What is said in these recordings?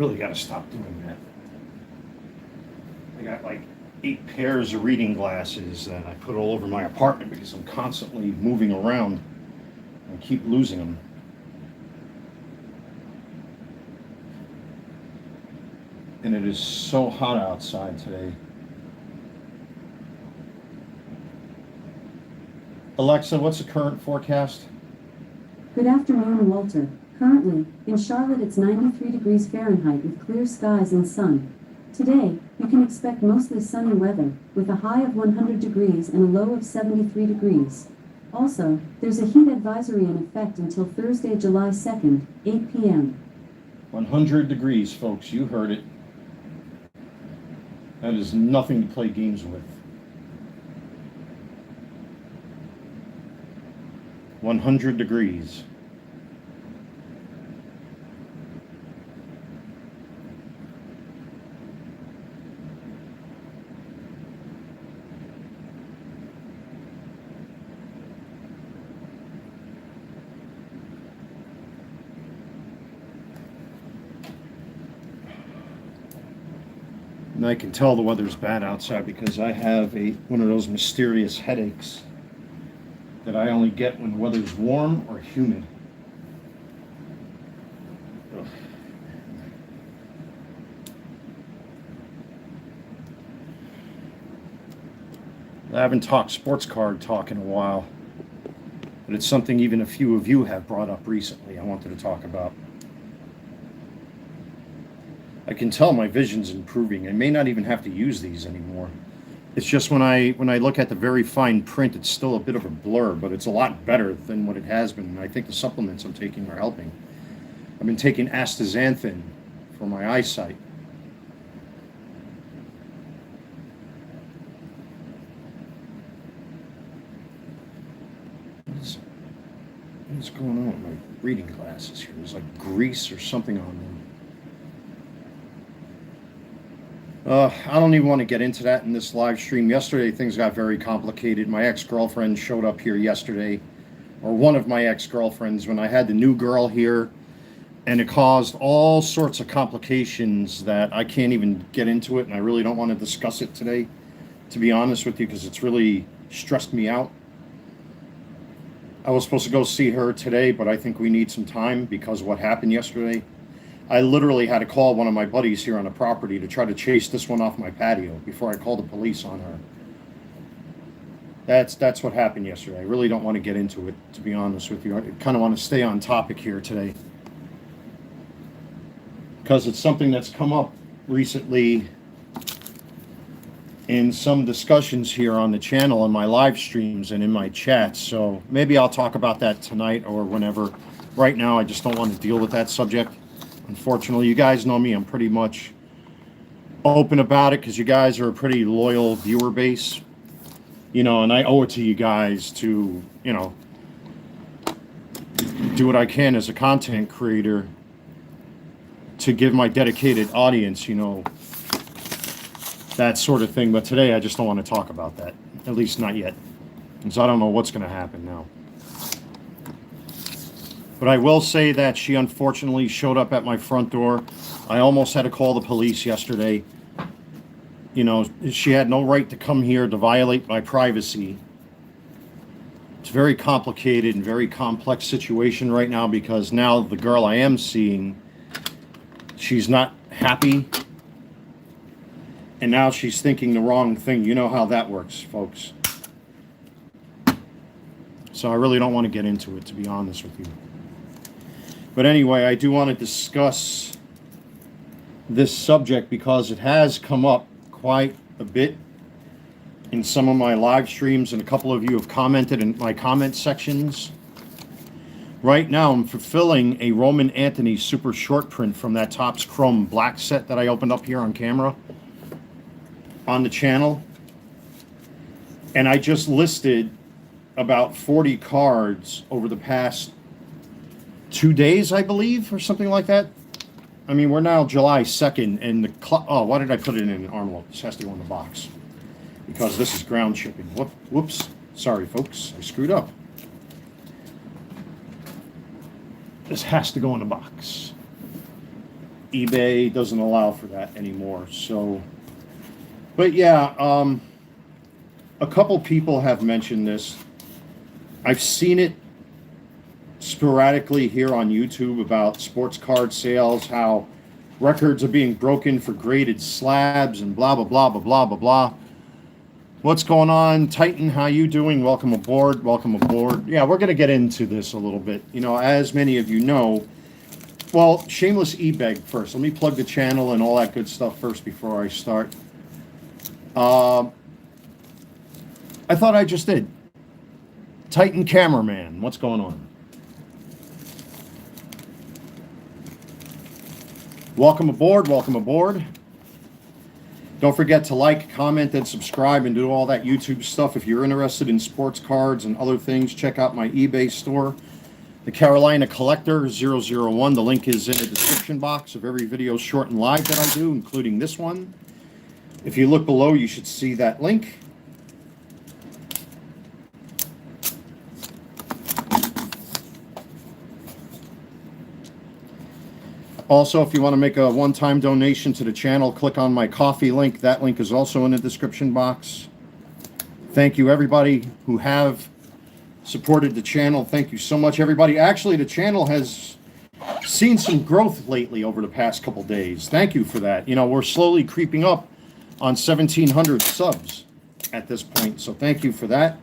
really got to stop doing that. I got like 8 pairs of reading glasses that I put all over my apartment because I'm constantly moving around and keep losing them. And it is so hot outside today. Alexa, what's the current forecast? Good afternoon, Walter. Currently, in Charlotte it's 93 degrees Fahrenheit with clear skies and sun. Today, you can expect mostly sunny weather, with a high of 100 degrees and a low of 73 degrees. Also, there's a heat advisory in effect until Thursday, July 2nd, 8 p.m. 100 degrees, folks. You heard it. That is nothing to play games with. 100 degrees. And I can tell the weather's bad outside because I have one of those mysterious headaches that I only get when the weather's warm or humid. Ugh. I haven't talked sports card talk in a while, but it's something even a few of you have brought up recently I wanted to talk about. I can tell my vision's improving. I may not even have to use these anymore. It's just when I look at the very fine print, it's still a bit of a blur, but it's a lot better than what it has been. And I think the supplements I'm taking are helping. I've been taking astaxanthin for my eyesight. What's going on with my reading glasses here? There's like grease or something on them. I don't even want to get into that in this live stream. Yesterday, things got very complicated. My ex-girlfriend showed up here yesterday, or one of my ex-girlfriends, when I had the new girl here, and it caused all sorts of complications that I can't even get into it, and I really don't want to discuss it today, to be honest with you, because it's really stressed me out. I was supposed to go see her today, but I think we need some time because of what happened yesterday. I literally had to call one of my buddies here on the property to try to chase this one off my patio before I called the police on her. That's what happened yesterday. I really don't want to get into it, to be honest with you. I kind of want to stay on topic here today because it's something that's come up recently in some discussions here on the channel, on my live streams and in my chats. So maybe I'll talk about that tonight or whenever. Right now, I just don't want to deal with that subject. Unfortunately, you guys know me. I'm pretty much open about it because you guys are a pretty loyal viewer base, you know, and I owe it to you guys to, you know, do what I can as a content creator to give my dedicated audience, you know, that sort of thing. But today I just don't want to talk about that, at least not yet, because I don't know what's going to happen now. But I will say that she unfortunately showed up at my front door. I almost had to call the police yesterday. You know, she had no right to come here to violate my privacy. It's a very complicated and very complex situation right now because now the girl I am seeing, she's not happy. And now she's thinking the wrong thing. You know how that works, folks. So I really don't want to get into it, to be honest with you. But anyway, I do want to discuss this subject because it has come up quite a bit in some of my live streams, and a couple of you have commented in my comment sections. Right now, I'm fulfilling a Roman Anthony super short print from that Topps Chrome Black set that I opened up here on camera on the channel. And I just listed about 40 cards over the past 2 days, I believe, or something like that. I mean, we're now July 2nd, and oh, why did I put it in an envelope? This has to go in the box because this is ground shipping. Whoops. Sorry, folks. I screwed up. This has to go in the box. eBay doesn't allow for that anymore. So, but yeah, a couple people have mentioned this. I've seen it sporadically here on YouTube about sports card sales, how records are being broken for graded slabs and blah, blah, blah, blah, blah, blah, blah. What's going on, Titan? How you doing? Welcome aboard. Welcome aboard. Yeah, we're going to get into this a little bit. You know, as many of you know, well, shameless e-beg first. Let me plug the channel and all that good stuff first before I start. I thought I just did. Titan Cameraman, what's going on? Welcome aboard. Welcome aboard. Don't forget to like, comment, and subscribe, and do all that YouTube stuff. If you're interested in sports cards and other things, check out my eBay store, the Carolina Collector 001. The link is in the description box of every video, short and live, that I do, including this one. If you look below, you should see that link. Also, if you want to make a one-time donation to the channel, click on my coffee link. That link is also in the description box. Thank you, everybody who have supported the channel. Thank you so much, everybody. Actually, the channel has seen some growth lately over the past couple days. Thank you for that. You know, we're slowly creeping up on 1,700 subs at this point, so thank you for that.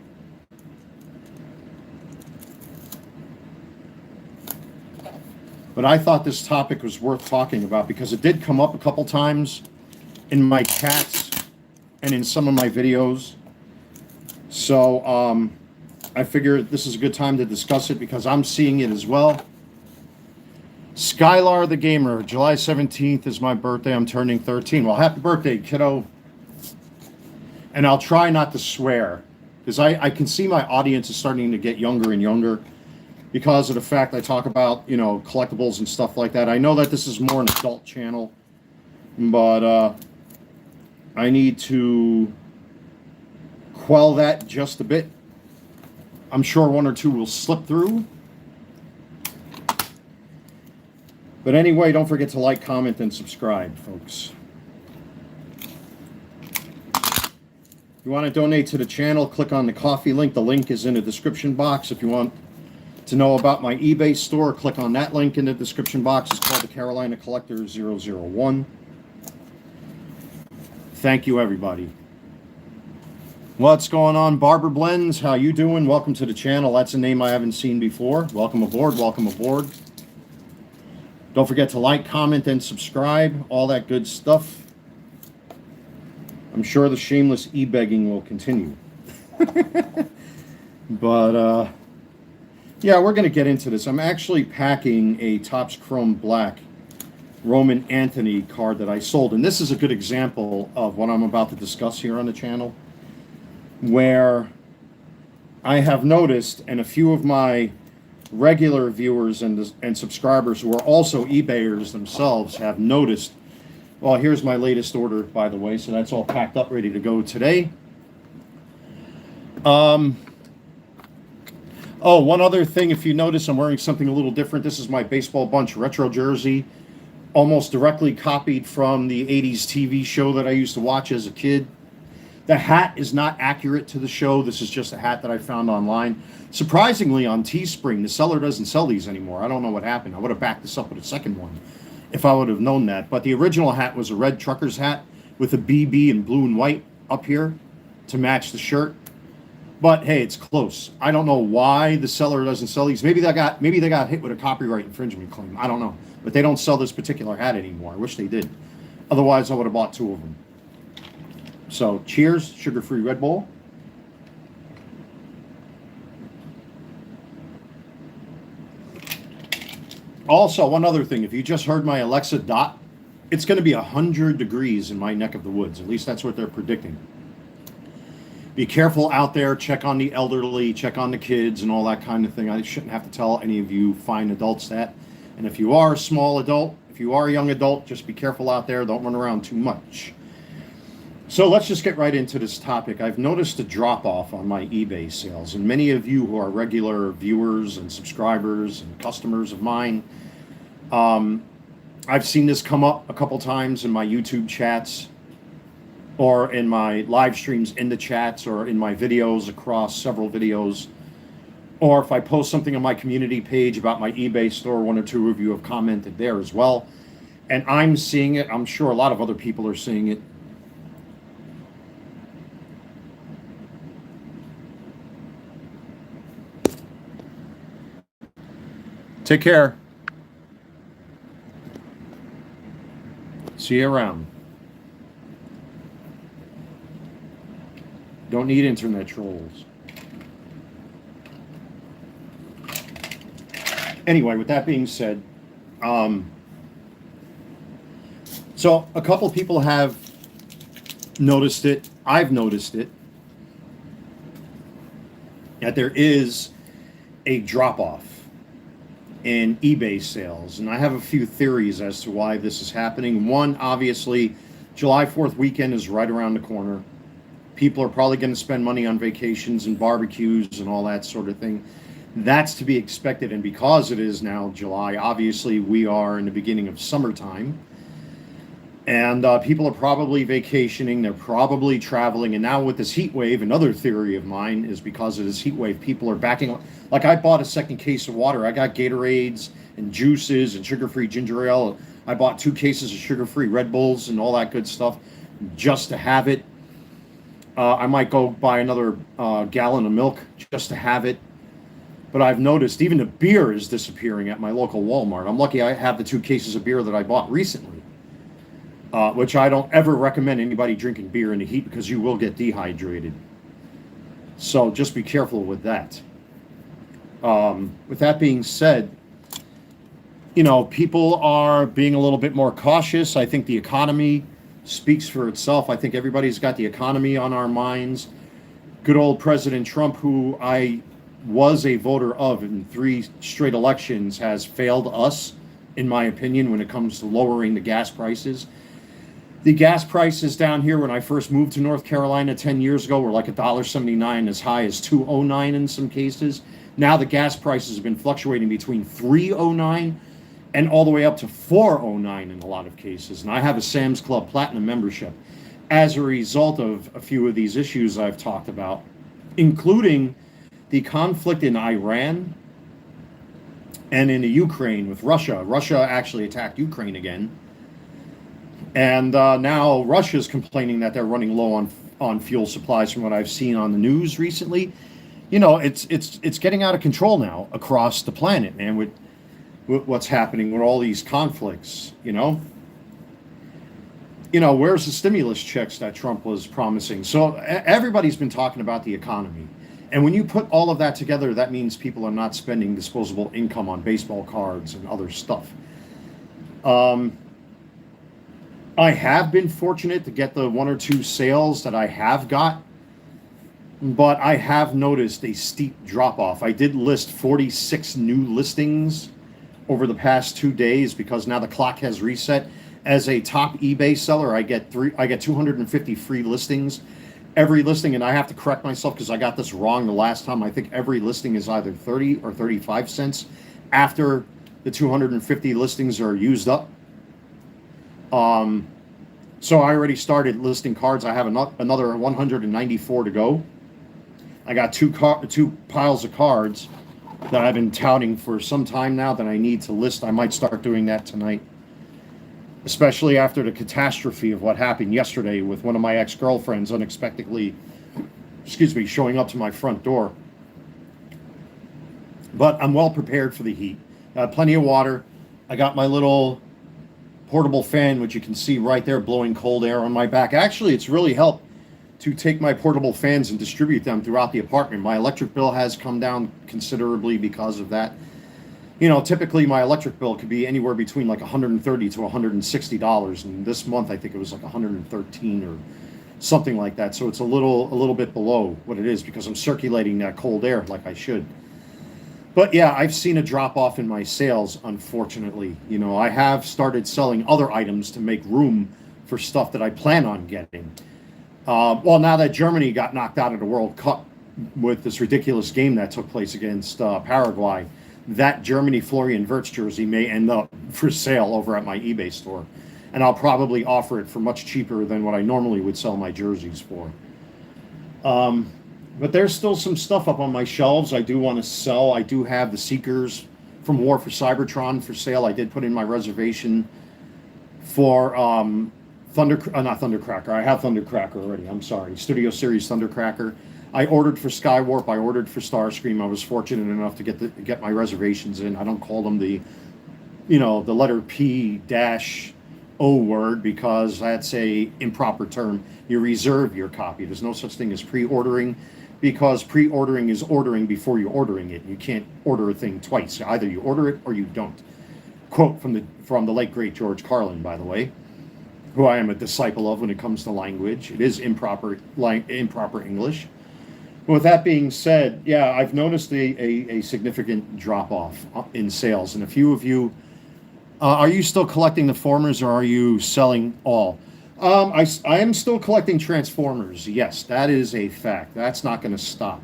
But I thought this topic was worth talking about because it did come up a couple times in my chats and in some of my videos. So I figured this is a good time to discuss it because I'm seeing it as well. Skylar the Gamer, July 17th is my birthday. I'm turning 13. Well, happy birthday, kiddo. And I'll try not to swear because I can see my audience is starting to get younger and younger, because of the fact I talk about, you know, collectibles and stuff like that. I know that this is more an adult channel, but I need to quell that just a bit. I'm sure one or two will slip through. But anyway, don't forget to like, comment, and subscribe, folks. If you want to donate to the channel, click on the coffee link. The link is in the description box. If you want to know about my eBay store, click on that link in the description box. It's called the Carolina Collector 001. Thank you, everybody. What's going on, Barber Blends? How you doing? Welcome to the channel. That's a name I haven't seen before. Welcome aboard. Welcome aboard. Don't forget to like, comment, and subscribe. All that good stuff. I'm sure the shameless e-begging will continue. But, yeah, we're going to get into this. I'm actually packing a Topps Chrome Black Roman Anthony card that I sold. And this is a good example of what I'm about to discuss here on the channel, where I have noticed, and a few of my regular viewers and subscribers who are also eBayers themselves have noticed. Well, here's my latest order, by the way. So that's all packed up, ready to go today. Oh, one other thing, if you notice, I'm wearing something a little different. This is my Baseball Bunch retro jersey, almost directly copied from the 80s TV show that I used to watch as a kid. The hat is not accurate to the show. This is just a hat that I found online. Surprisingly, on Teespring, the seller doesn't sell these anymore. I don't know what happened. I would have backed this up with a second one if I would have known that. But the original hat was a red trucker's hat with a BB in blue and white up here to match the shirt. But hey, it's close. I don't know why the seller doesn't sell these. Maybe they got hit with a copyright infringement claim. I don't know. But they don't sell this particular hat anymore. I wish they did. Otherwise, I would have bought two of them. So, cheers, sugar-free Red Bull. Also, one other thing. If you just heard my Alexa dot, it's going to be 100 degrees in my neck of the woods. At least that's what they're predicting. Be careful out there. Check on the elderly. Check on the kids and all that kind of thing. I shouldn't have to tell any of you fine adults that. And if you are a small adult, if you are a young adult, just be careful out there. Don't run around too much. So let's just get right into this topic. I've noticed a drop-off on my eBay sales, and many of you who are regular viewers and subscribers and customers of mine I've seen this come up a couple times in my YouTube chats or in my live streams in the chats or in my videos across several videos. Or if I post something on my community page about my eBay store, one or two of you have commented there as well. And I'm seeing it. I'm sure a lot of other people are seeing it. Take care. See you around. Don't need internet trolls. Anyway, with that being said, so a couple people have noticed it. I've noticed it. That there is a drop-off in eBay sales. And I have a few theories as to why this is happening. One, obviously, July 4th weekend is right around the corner. People are probably going to spend money on vacations and barbecues and all that sort of thing. That's to be expected. And because it is now July, obviously we are in the beginning of summertime. And people are probably vacationing. They're probably traveling. And now with this heat wave, another theory of mine is because of this heat wave, people are backing up. Like I bought a second case of water. I got Gatorades and juices and sugar-free ginger ale. I bought 2 cases of sugar-free Red Bulls and all that good stuff just to have it. I might go buy another gallon of milk just to have it. But I've noticed even the beer is disappearing at my local Walmart. I'm lucky I have the 2 cases of beer that I bought recently, which I don't ever recommend anybody drinking beer in the heat because you will get dehydrated. So just be careful with that. With that being said, you know, people are being a little bit more cautious. I think the economy speaks for itself. I think everybody's got the economy on our minds. Good old President Trump, who I was a voter of in 3 straight elections, has failed us, in my opinion, when it comes to lowering the gas prices. The gas prices down here when I first moved to North Carolina 10 years ago were like $1.79, as high as $2.09 in some cases. Now the gas prices have been fluctuating between $3.09 and all the way up to $4.09 in a lot of cases. And I have a Sam's Club Platinum membership as a result of a few of these issues I've talked about, including the conflict in Iran and in the Ukraine with Russia. Russia actually attacked Ukraine again. And now Russia's complaining that they're running low on fuel supplies from what I've seen on the news recently. You know, it's getting out of control now across the planet, man, with what's happening with all these conflicts, you know? You know, where's the stimulus checks that Trump was promising? So everybody's been talking about the economy. And when you put all of that together, that means people are not spending disposable income on baseball cards and other stuff. I have been fortunate to get the 1 or 2 sales that I have got, but I have noticed a steep drop-off. I did list 46 new listings over the past 2 days because now the clock has reset. As a top eBay seller, I get 250 free listings. Every listing, and I have to correct myself because I got this wrong the last time. I think every listing is either 30 or 35 cents after the 250 listings are used up. So I already started listing cards. I have another 194 to go. I got two piles of cards that I've been touting for some time now that I need to list. I might start doing that tonight, especially after the catastrophe of what happened yesterday with one of my ex-girlfriends unexpectedly, showing up to my front door. But I'm well prepared for the heat. Plenty of water. I got my little portable fan, which you can see right there, blowing cold air on my back. Actually, it's really helped to take my portable fans and distribute them throughout the apartment. My electric bill has come down considerably because of that. You know, typically my electric bill could be anywhere between like $130 to $160, and this month I think it was like $113 or something like that. So it's a little bit below what it is because I'm circulating that cold air like I should. But yeah, I've seen a drop off in my sales, unfortunately. You know, I have started selling other items to make room for stuff that I plan on getting. Well, now that Germany got knocked out of the World Cup with this ridiculous game that took place against Paraguay, that Germany Florian Wirtz jersey may end up for sale over at my eBay store. And I'll probably offer it for much cheaper than what I normally would sell my jerseys for. But there's still some stuff up on my shelves I do want to sell. I do have the Seekers from War for Cybertron for sale. I did put in my reservation for not Thundercracker. I have Thundercracker already. I'm sorry. Studio Series Thundercracker. I ordered for Skywarp. I ordered for Starscream. I was fortunate enough to get my reservations in. I don't call them the letter P-O word because that's a improper term. You reserve your copy. There's no such thing as pre-ordering because pre-ordering is ordering before you're ordering it. You can't order a thing twice. Either you order it or you don't. Quote from the late great George Carlin, by the way, who I am a disciple of when it comes to language. It is improper English. With that being said, yeah, I've noticed a significant drop-off in sales. And a few of you, are you still collecting the Formers or are you selling all? I am still collecting Transformers. Yes, that is a fact. That's not going to stop.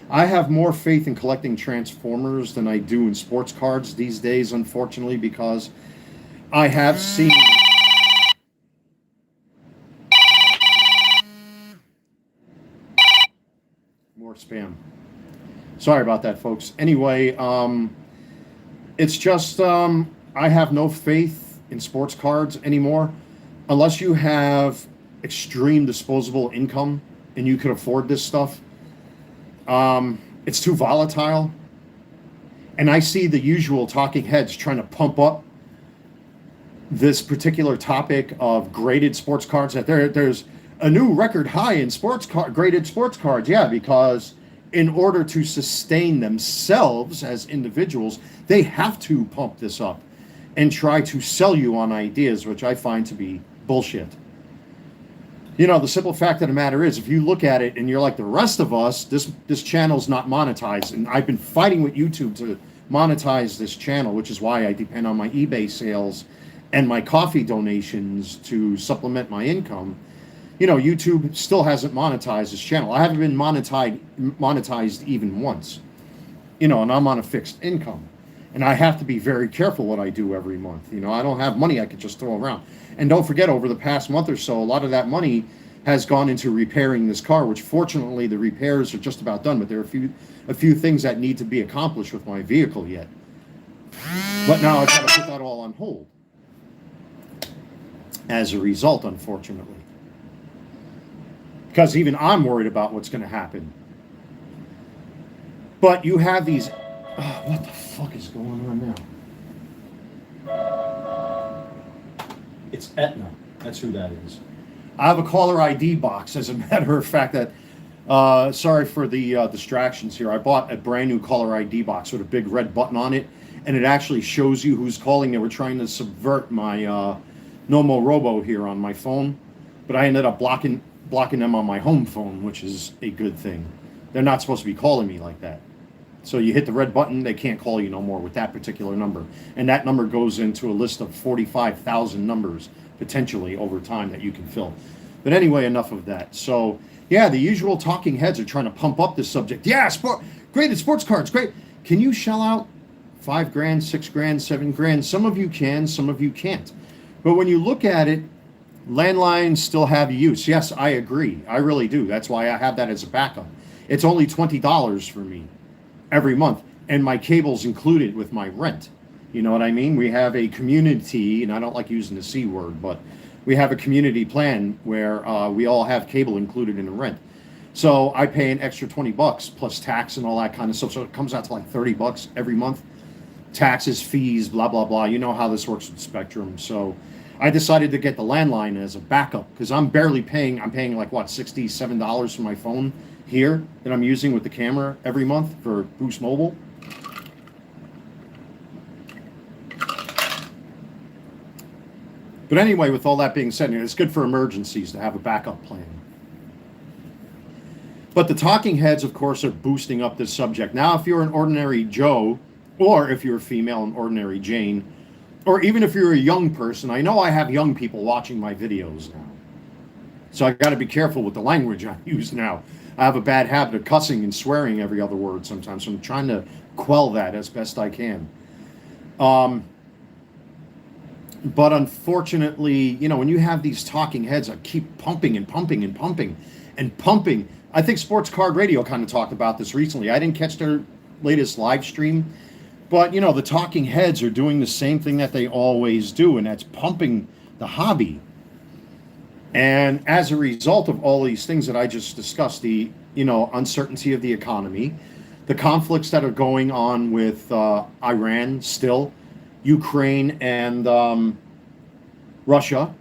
I have more faith in collecting Transformers than I do in sports cards these days, unfortunately, because I have seen... More spam. Sorry about that, folks. Anyway, it's just I have no faith in sports cards anymore. Unless you have extreme disposable income and you could afford this stuff, it's too volatile. And I see the usual talking heads trying to pump up this particular topic of graded sports cards, that there's a new record high in graded sports cards. Yeah, because in order to sustain themselves as individuals, they have to pump this up and try to sell you on ideas, which I find to be bullshit. The simple fact of the matter is, if you look at it and you're like the rest of us, this channel's not monetized. And I've been fighting with YouTube to monetize this channel, which is why I depend on my eBay sales and my coffee donations to supplement my income. YouTube still hasn't monetized this channel. I haven't been monetized even once. And I'm on a fixed income. And I have to be very careful what I do every month. I don't have money I could just throw around. And don't forget, over the past month or so, a lot of that money has gone into repairing this car, which fortunately the repairs are just about done. But there are a few things that need to be accomplished with my vehicle yet. But now I've got to put that all on hold. As a result, unfortunately. Because even I'm worried about what's going to happen. But you have these... what the fuck is going on now? It's Etna. That's who that is. I have a caller ID box, as a matter of fact, that... sorry for the distractions here. I bought a brand new caller ID box with a big red button on it, and it actually shows you who's calling. They were trying to subvert my Nomo Robo here on my phone, but I ended up blocking them on my home phone, which is a good thing. They're not supposed to be calling me like that. So you hit the red button, they can't call you no more with that particular number. And that number goes into a list of 45,000 numbers, potentially, over time that you can fill. But anyway, enough of that. So, yeah, the usual talking heads are trying to pump up this subject. Yeah, graded sports cards, great. Can you shell out $5,000, $6,000, $7,000? Some of you can, some of you can't. But when you look at it, landlines still have use. Yes, I agree. I really do. That's why I have that as a backup. It's only $20 for me every month, and my cable's included with my rent. You know what I mean? We have a community, and I don't like using the C word, but we have a community plan where we all have cable included in the rent. So I pay an extra $20 plus tax and all that kind of stuff. So it comes out to like $30 every month. Taxes, fees, blah, blah, blah. You know how this works with Spectrum. So I decided to get the landline as a backup because I'm barely paying. I'm paying like, what, $67 for my phone here that I'm using with the camera every month for Boost Mobile. But anyway, with all that being said, it's good for emergencies to have a backup plan. But the talking heads, of course, are boosting up this subject. Now, if you're an ordinary Joe, or if you're a female, an ordinary Jane, or even if you're a young person, I know I have young people watching my videos now. So I got to be careful with the language I use now. I have a bad habit of cussing and swearing every other word sometimes, so I'm trying to quell that as best I can. But unfortunately, when you have these talking heads that keep pumping and pumping and pumping and pumping, I think Sports Card Radio kind of talked about this recently. I didn't catch their latest live stream, but the talking heads are doing the same thing that they always do, and that's pumping the hobby. And as a result of all these things that I just discussed, the uncertainty of the economy, the conflicts that are going on with Iran still, Ukraine and Russia.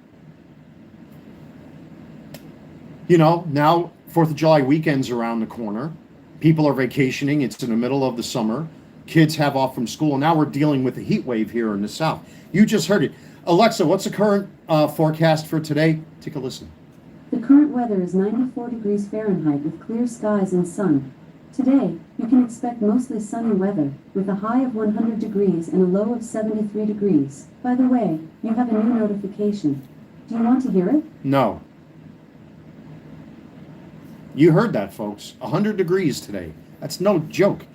Now 4th of July weekend's around the corner. People are vacationing. It's in the middle of the summer. Kids have off from school. Now we're dealing with a heat wave here in the South. You just heard it. Alexa, what's the current forecast for today? Take a listen. The current weather is 94 degrees Fahrenheit with clear skies and sun. Today, you can expect mostly sunny weather, with a high of 100 degrees and a low of 73 degrees. By the way, you have a new notification. Do you want to hear it? No. You heard that, folks. 100 degrees today. That's no joke.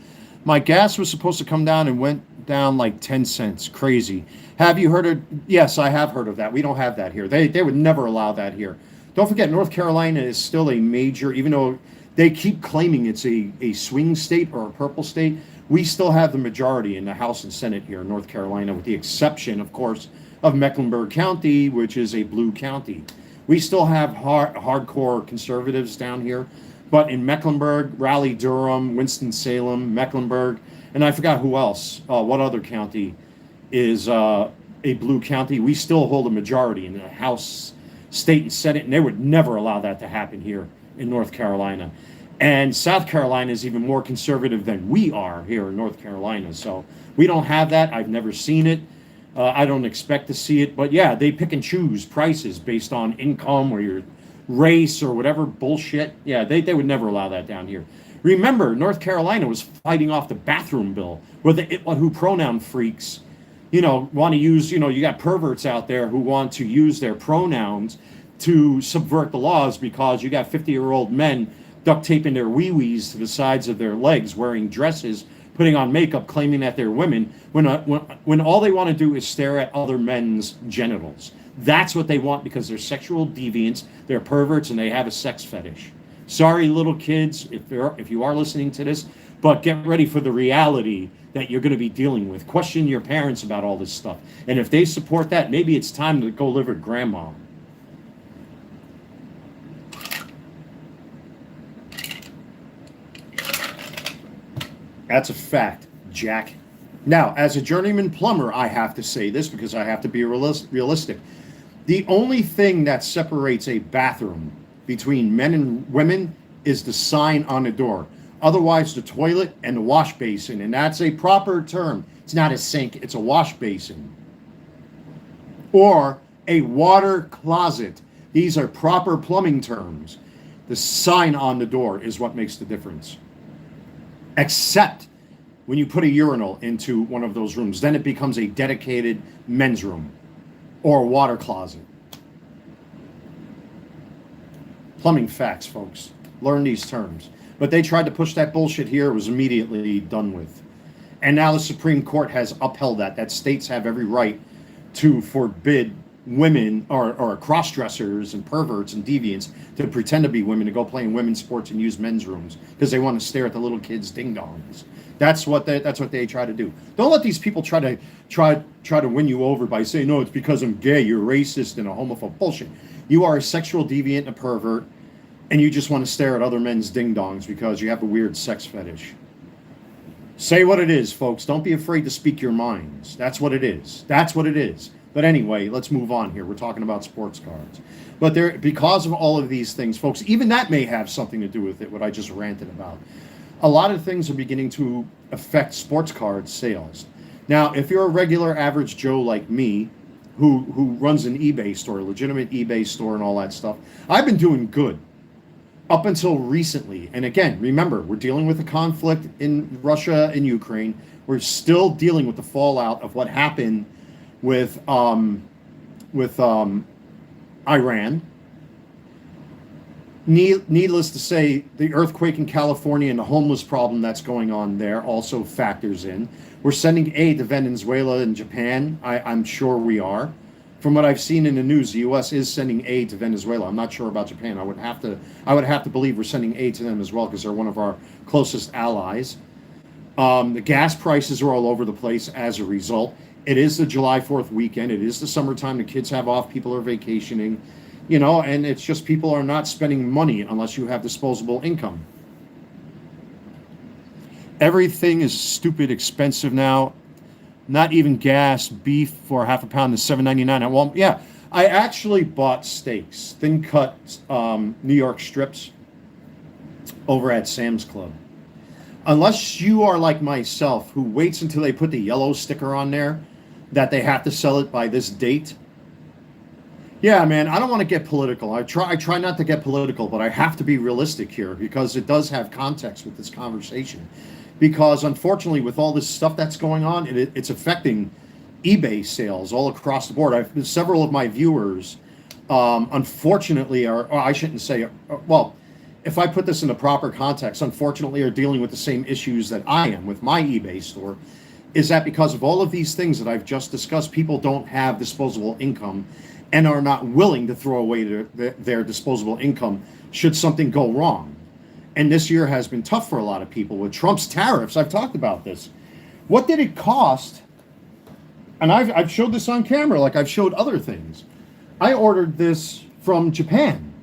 My gas was supposed to come down and went down like 10 cents. Crazy. Have you heard of? Yes, I have heard of that. We don't have that here. They would never allow that here. Don't forget, North Carolina is still a major, even though they keep claiming it's a swing state or a purple state, we still have the majority in the House and Senate here in North Carolina, with the exception, of course, of Mecklenburg County, which is a blue county. We still have hardcore conservatives down here, but in Mecklenburg, Raleigh-Durham, Winston-Salem, Mecklenburg, and I forgot who else, what other county is a blue county. We still hold a majority in the House, State, and Senate, and they would never allow that to happen here in North Carolina. And South Carolina is even more conservative than we are here in North Carolina. So we don't have that. I've never seen it. I don't expect to see it. But yeah, they pick and choose prices based on income or your race or whatever bullshit. Yeah, they would never allow that down here. Remember, North Carolina was fighting off the bathroom bill where the it who pronoun freaks, want to use, you got perverts out there who want to use their pronouns to subvert the laws, because you got 50-year-old men duct taping their wee-wees to the sides of their legs, wearing dresses, putting on makeup, claiming that they're women, when all they want to do is stare at other men's genitals. That's what they want, because they're sexual deviants, they're perverts, and they have a sex fetish. Sorry, little kids, if you are listening to this, but get ready for the reality that you're going to be dealing with. Question your parents about all this stuff. And if they support that, maybe it's time to go live with grandma. That's a fact, Jack. Now, as a journeyman plumber, I have to say this because I have to be realistic. The only thing that separates a bathroom between men and women is the sign on the door. Otherwise, the toilet and the wash basin, and that's a proper term. It's not a sink, it's a wash basin. Or a water closet. These are proper plumbing terms. The sign on the door is what makes the difference. Except when you put a urinal into one of those rooms, then it becomes a dedicated men's room or a water closet. Plumbing facts, folks. Learn these terms. But they tried to push that bullshit here. It was immediately done with. And now the Supreme Court has upheld that states have every right to forbid women or cross-dressers and perverts and deviants to pretend to be women to go play in women's sports and use men's rooms because they want to stare at the little kids' ding-dongs. That's what they try to do. Don't let these people try to win you over by saying, no, it's because I'm gay, you're racist and a homophobe. Bullshit. You are a sexual deviant and a pervert, and you just want to stare at other men's ding-dongs because you have a weird sex fetish. Say what it is, folks. Don't be afraid to speak your minds. That's what it is. That's what it is. But anyway, let's move on here. We're talking about sports cards. But because of all of these things, folks, even that may have something to do with it, what I just ranted about. A lot of things are beginning to affect sports card sales. Now, if you're a regular average Joe like me, who runs an eBay store, a legitimate eBay store and all that stuff, I've been doing good up until recently. And again, remember, we're dealing with a conflict in Russia and Ukraine. We're still dealing with the fallout of what happened with Iran. Needless to say, the earthquake in California and the homeless problem that's going on there also factors in. We're sending aid to Venezuela and Japan. I'm sure we are. From what I've seen in the news, the U.S. is sending aid to Venezuela. I'm not sure about Japan. I would have to believe we're sending aid to them as well because they're one of our closest allies. The gas prices are all over the place as a result. It is the July 4th weekend. It is the summertime. The kids have off. People are vacationing. And it's just people are not spending money unless you have disposable income. Everything is stupid expensive now. Not even gas, beef for half a pound is $7.99. Well, yeah, I actually bought steaks, thin cut New York strips over at Sam's Club. Unless you are like myself, who waits until they put the yellow sticker on there that they have to sell it by this date. Yeah, man, I don't want to get political. I try not to get political, but I have to be realistic here because it does have context with this conversation. Because unfortunately, with all this stuff that's going on, it's affecting eBay sales all across the board. Several of my viewers, unfortunately, I shouldn't say, well, if I put this in the proper context, unfortunately, are dealing with the same issues that I am with my eBay store. Is that because of all of these things that I've just discussed, people don't have disposable income and are not willing to throw away their disposable income should something go wrong. And this year has been tough for a lot of people with Trump's tariffs. I've talked about this. What did it cost? And I've showed this on camera like I've showed other things. I ordered this from Japan.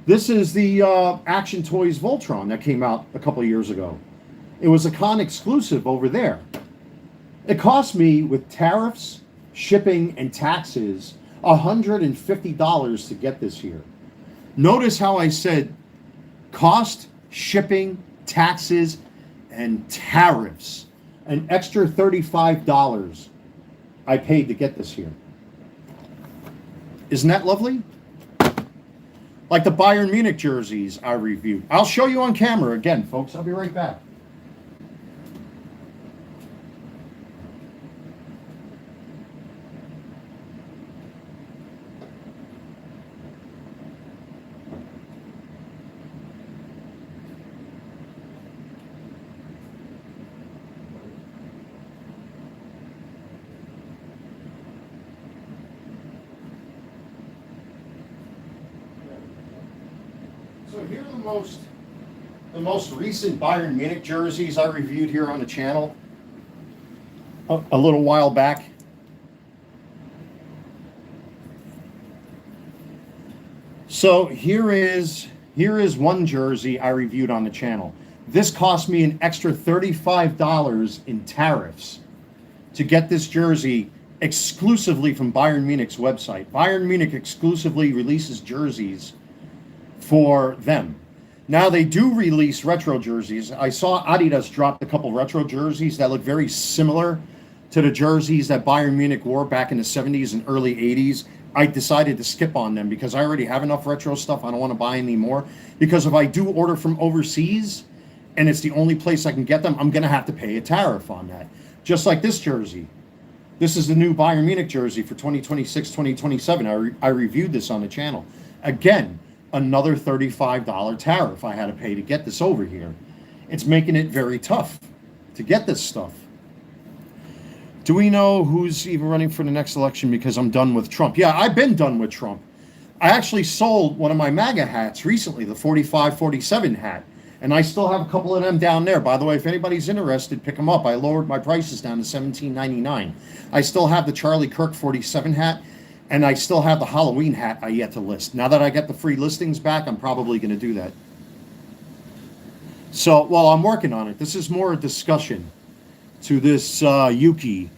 This is the Action Toys Voltron that came out a couple of years ago. It was a con exclusive over there. It cost me, with tariffs, shipping, and taxes, $150 to get this here. Notice how I said cost, shipping, taxes, and tariffs. An extra $35 I paid to get this here. Isn't that lovely? Like the Bayern Munich jerseys I reviewed. I'll show you on camera again, folks. I'll be right back. So here are the most recent Bayern Munich jerseys I reviewed here on the channel a little while back. So here is one jersey I reviewed on the channel. This cost me an extra $35 in tariffs to get this jersey exclusively from Bayern Munich's website. Bayern Munich exclusively releases jerseys for them. Now they do release retro jerseys. I saw Adidas dropped a couple retro jerseys that look very similar to the jerseys that Bayern Munich wore back in the 70s and early 80s. I decided to skip on them because I already have enough retro stuff. I don't want to buy any more, because if I do order from overseas and it's the only place I can get them, I'm going to have to pay a tariff on that. Just like this jersey. This is the new Bayern Munich jersey for 2026, 2027. I reviewed this on the channel. Again, another $35 tariff I had to pay to get this over here. It's making it very tough to get this stuff. Do we know who's even running for the next election? Because I'm done with Trump. Yeah, I've been done with Trump. I actually sold one of my MAGA hats recently, the 45-47 hat. And I still have a couple of them down there. By the way, if anybody's interested, pick them up. I lowered my prices down to $17.99. I still have the Charlie Kirk 47 hat. And I still have the Halloween hat I yet to list. Now that I get the free listings back, I'm probably going to do that. So, well, I'm working on it. This is more a discussion to this Yuki.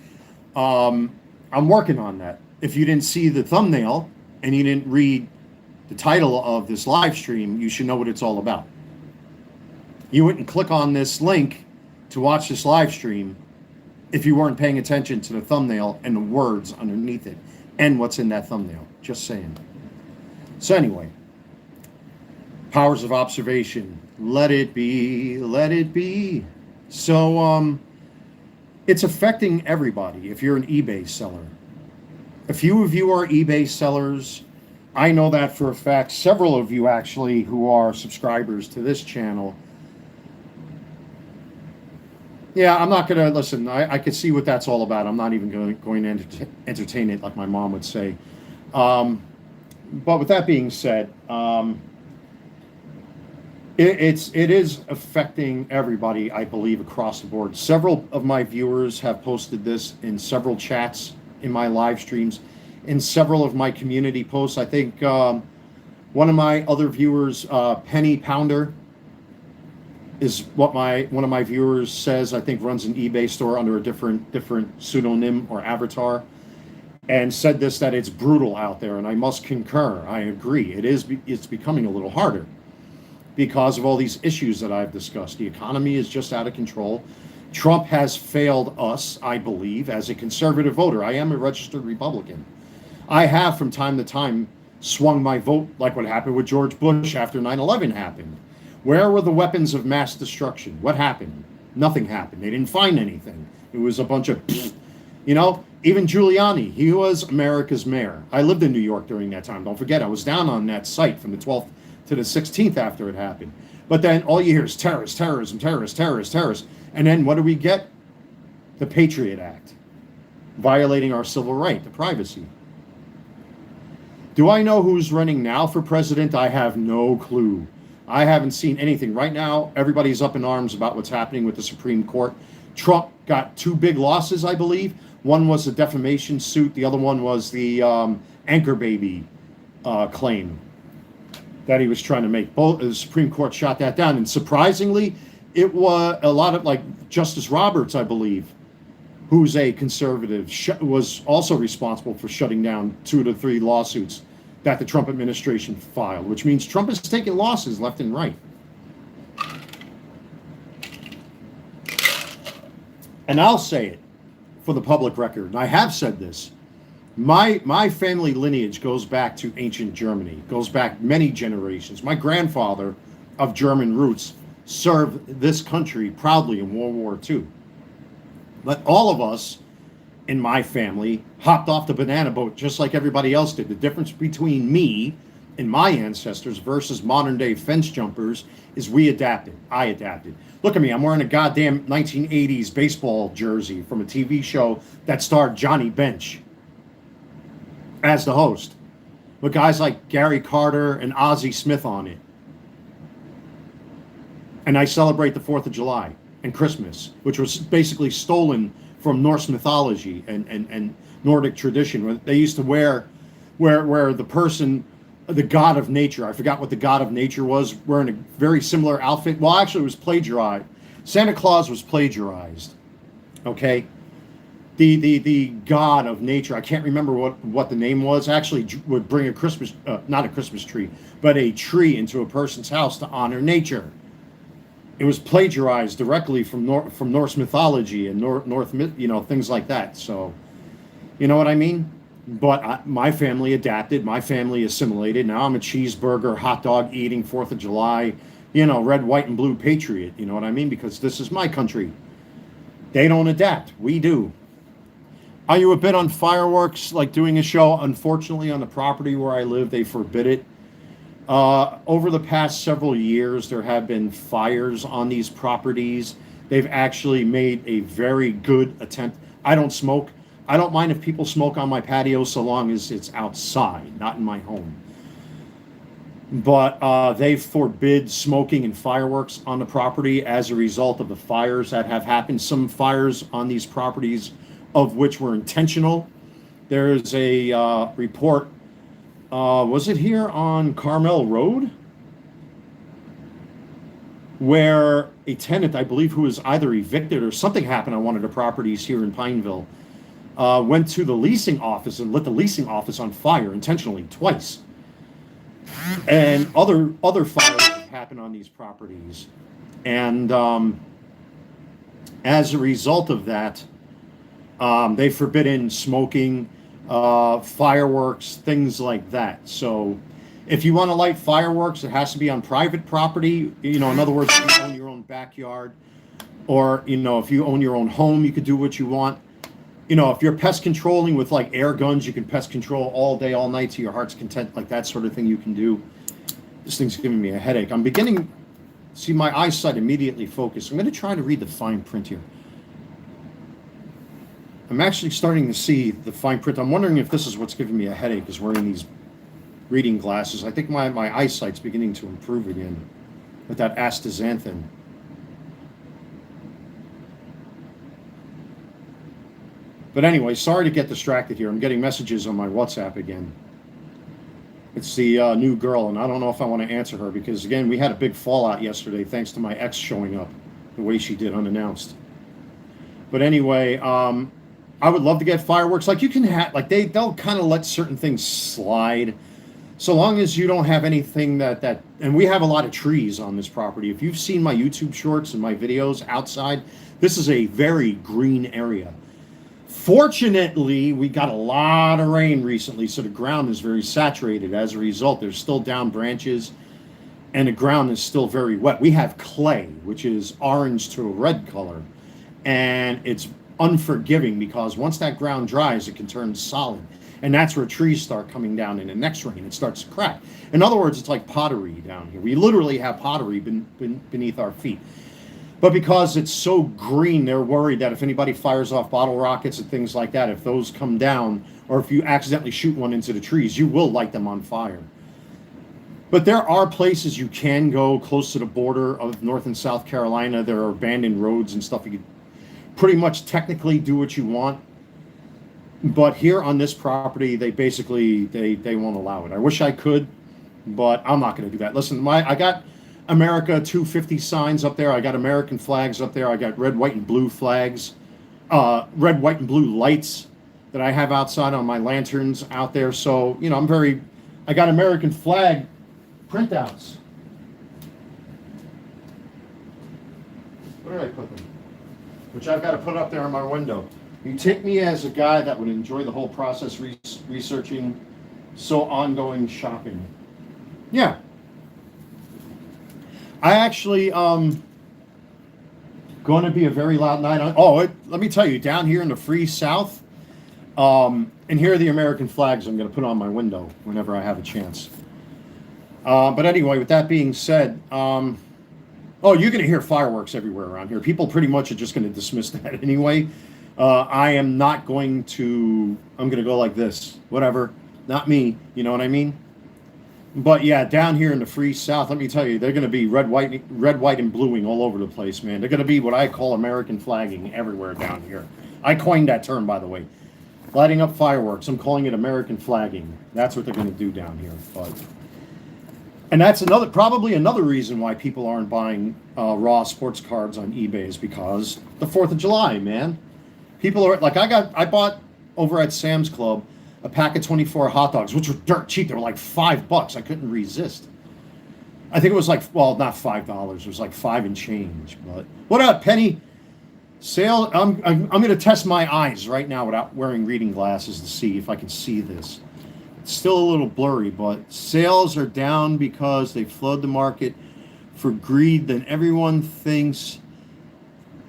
I'm working on that. If you didn't see the thumbnail and you didn't read the title of this live stream, you should know what it's all about. You wouldn't click on this link to watch this live stream if you weren't paying attention to the thumbnail and the words underneath it. And what's in that thumbnail. Just saying. So anyway, powers of observation. Let it be, let it be. So it's affecting everybody if you're an eBay seller. A few of you are eBay sellers. I know that for a fact. Several of you actually who are subscribers to this channel. Yeah, I'm not going to listen. I can see what that's all about. I'm not even going to entertain it like my mom would say. But with that being said, it is affecting everybody, I believe, across the board. Several of my viewers have posted this in several chats in my live streams, in several of my community posts. I think one of my other viewers, Penny Pounder, is what one of my viewers says. I think runs an eBay store under a different pseudonym or avatar, and said this, that it's brutal out there, and I must concur. I agree. It's becoming a little harder because of all these issues that I've discussed. The economy is just out of control. Trump has failed us, I believe, as a conservative voter. I am a registered Republican. I have from time to time swung my vote, like what happened with George Bush after 9/11 happened. Where were the weapons of mass destruction? What happened? Nothing happened. They didn't find anything. It was a bunch of, even Giuliani, he was America's mayor. I lived in New York during that time. Don't forget, I was down on that site from the 12th to the 16th after it happened. But then all you hear is terrorism. And then what do we get? The Patriot Act, violating our civil right to privacy. Do I know who's running now for president? I have no clue. I haven't seen anything. Right now, everybody's up in arms about what's happening with the Supreme Court. Trump got 2 big losses, I believe. One was a defamation suit. The other one was the anchor baby claim that he was trying to make. Both the Supreme Court shot that down. And surprisingly, it was a lot of, like, Justice Roberts, I believe, who's a conservative, was also responsible for shutting down 2 to 3 lawsuits that the Trump administration filed, which means Trump is taking losses left and right. And I'll say it for the public record, and I have said this. My family lineage goes back to ancient Germany, goes back many generations. My grandfather of German roots served this country proudly in World War II. But all of us in my family hopped off the banana boat just like everybody else did. The difference between me and my ancestors versus modern day fence jumpers is we adapted. I adapted. Look at me, I'm wearing a goddamn 1980s baseball jersey from a TV show that starred Johnny Bench as the host, with guys like Gary Carter and Ozzie Smith on it. And I celebrate the 4th of July and Christmas, which was basically stolen from Norse mythology and Nordic tradition, where they used to wear the person, the god of nature, I forgot what the god of nature was, wearing a very similar outfit. Well, actually, it was plagiarized. Santa Claus was plagiarized. Okay, the god of nature, I can't remember what the name was. Actually, would bring a Christmas, not a Christmas tree, but a tree into a person's house to honor nature. It was plagiarized directly from Norse mythology and North things like that. So, you know what I mean? But my family adapted. My family assimilated. Now I'm a cheeseburger, hot dog eating 4th of July, red, white, and blue patriot. You know what I mean? Because this is my country. They don't adapt. We do. Are you a bit on fireworks, like doing a show? Unfortunately, on the property where I live, they forbid it. Over the past several years, there have been fires on these properties. They've actually made a very good attempt. I don't smoke. I don't mind if people smoke on my patio so long as it's outside, not in my home. But they forbid smoking and fireworks on the property as a result of the fires that have happened. Some fires on these properties of which were intentional. There's a report. Was it here on Carmel Road? Where a tenant, I believe, who was either evicted or something happened on one of the properties here in Pineville, went to the leasing office and lit the leasing office on fire intentionally twice. And other fires have happened on these properties. And as a result of that, they've forbidden smoking, fireworks, things like that. So if you want to light fireworks, it has to be on private property. In other words, if you own your own backyard, or if you own your own home, you could do what you want. you know, if you're pest controlling with like air guns, you can pest control all day, all night to your heart's content, like that sort of thing you can do. This thing's giving me a headache. I'm beginning, see my eyesight immediately focus. I'm going to try to read the fine print here. I'm actually starting to see the fine print. I'm wondering if this is what's giving me a headache, is wearing these reading glasses. I think my eyesight's beginning to improve again with that astaxanthin. But anyway, sorry to get distracted here. I'm getting messages on my WhatsApp again. It's the new girl, and I don't know if I want to answer her because, again, we had a big fallout yesterday thanks to my ex showing up the way she did unannounced. But anyway, I would love to get fireworks. Like you can have, like they'll kind of let certain things slide, so long as you don't have anything that. And we have a lot of trees on this property. If you've seen my YouTube shorts and my videos outside, this is a very green area. Fortunately, we got a lot of rain recently, so the ground is very saturated. As a result, there's still down branches, and the ground is still very wet. We have clay, which is orange to a red color, and it's unforgiving because once that ground dries, it can turn solid, and that's where trees start coming down in the next rain. It starts to crack. In other words, it's like pottery down here. We literally have pottery beneath our feet. But because it's so green, they're worried that if anybody fires off bottle rockets and things like that, if those come down, or if you accidentally shoot one into the trees, you will light them on fire. But there are places you can go close to the border of North and South Carolina. There are abandoned roads and stuff. You can pretty much technically do what you want. But here on this property, they basically, they won't allow it. I wish I could, but I'm not going to do that. Listen, I got America 250 signs up there. I got American flags up there. I got red, white, and blue flags, red, white, and blue lights that I have outside on my lanterns out there. So, you know, I got American flag printouts. Where did I put them? Which I've got to put up there on my window. You take me as a guy that would enjoy the whole process, researching, so ongoing shopping. Yeah. I actually going to be a very loud night. Let me tell you, down here in the free South, and here are the American flags I'm going to put on my window whenever I have a chance. But anyway, with that being said, you're going to hear fireworks everywhere around here. People pretty much are just going to dismiss that anyway. I am not going to. I'm going to go like this. Whatever. Not me. You know what I mean? But yeah, down here in the free South, let me tell you, they're going to be red, white, and bluing all over the place, man. They're going to be what I call American flagging everywhere down here. I coined that term, by the way. Lighting up fireworks. I'm calling it American flagging. That's what they're going to do down here. And that's probably another reason why people aren't buying raw sports cards on eBay is because the 4th of July, man. People are like, I bought over at Sam's Club a pack of 24 hot dogs, which were dirt cheap. They were like $5. I couldn't resist. I think it was like, well, not $5. It was like 5 and change. But what up, Penny? Sale. I'm going to test my eyes right now without wearing reading glasses to see if I can see this. It's still a little blurry, but sales are down because they flood the market for greed. Then everyone thinks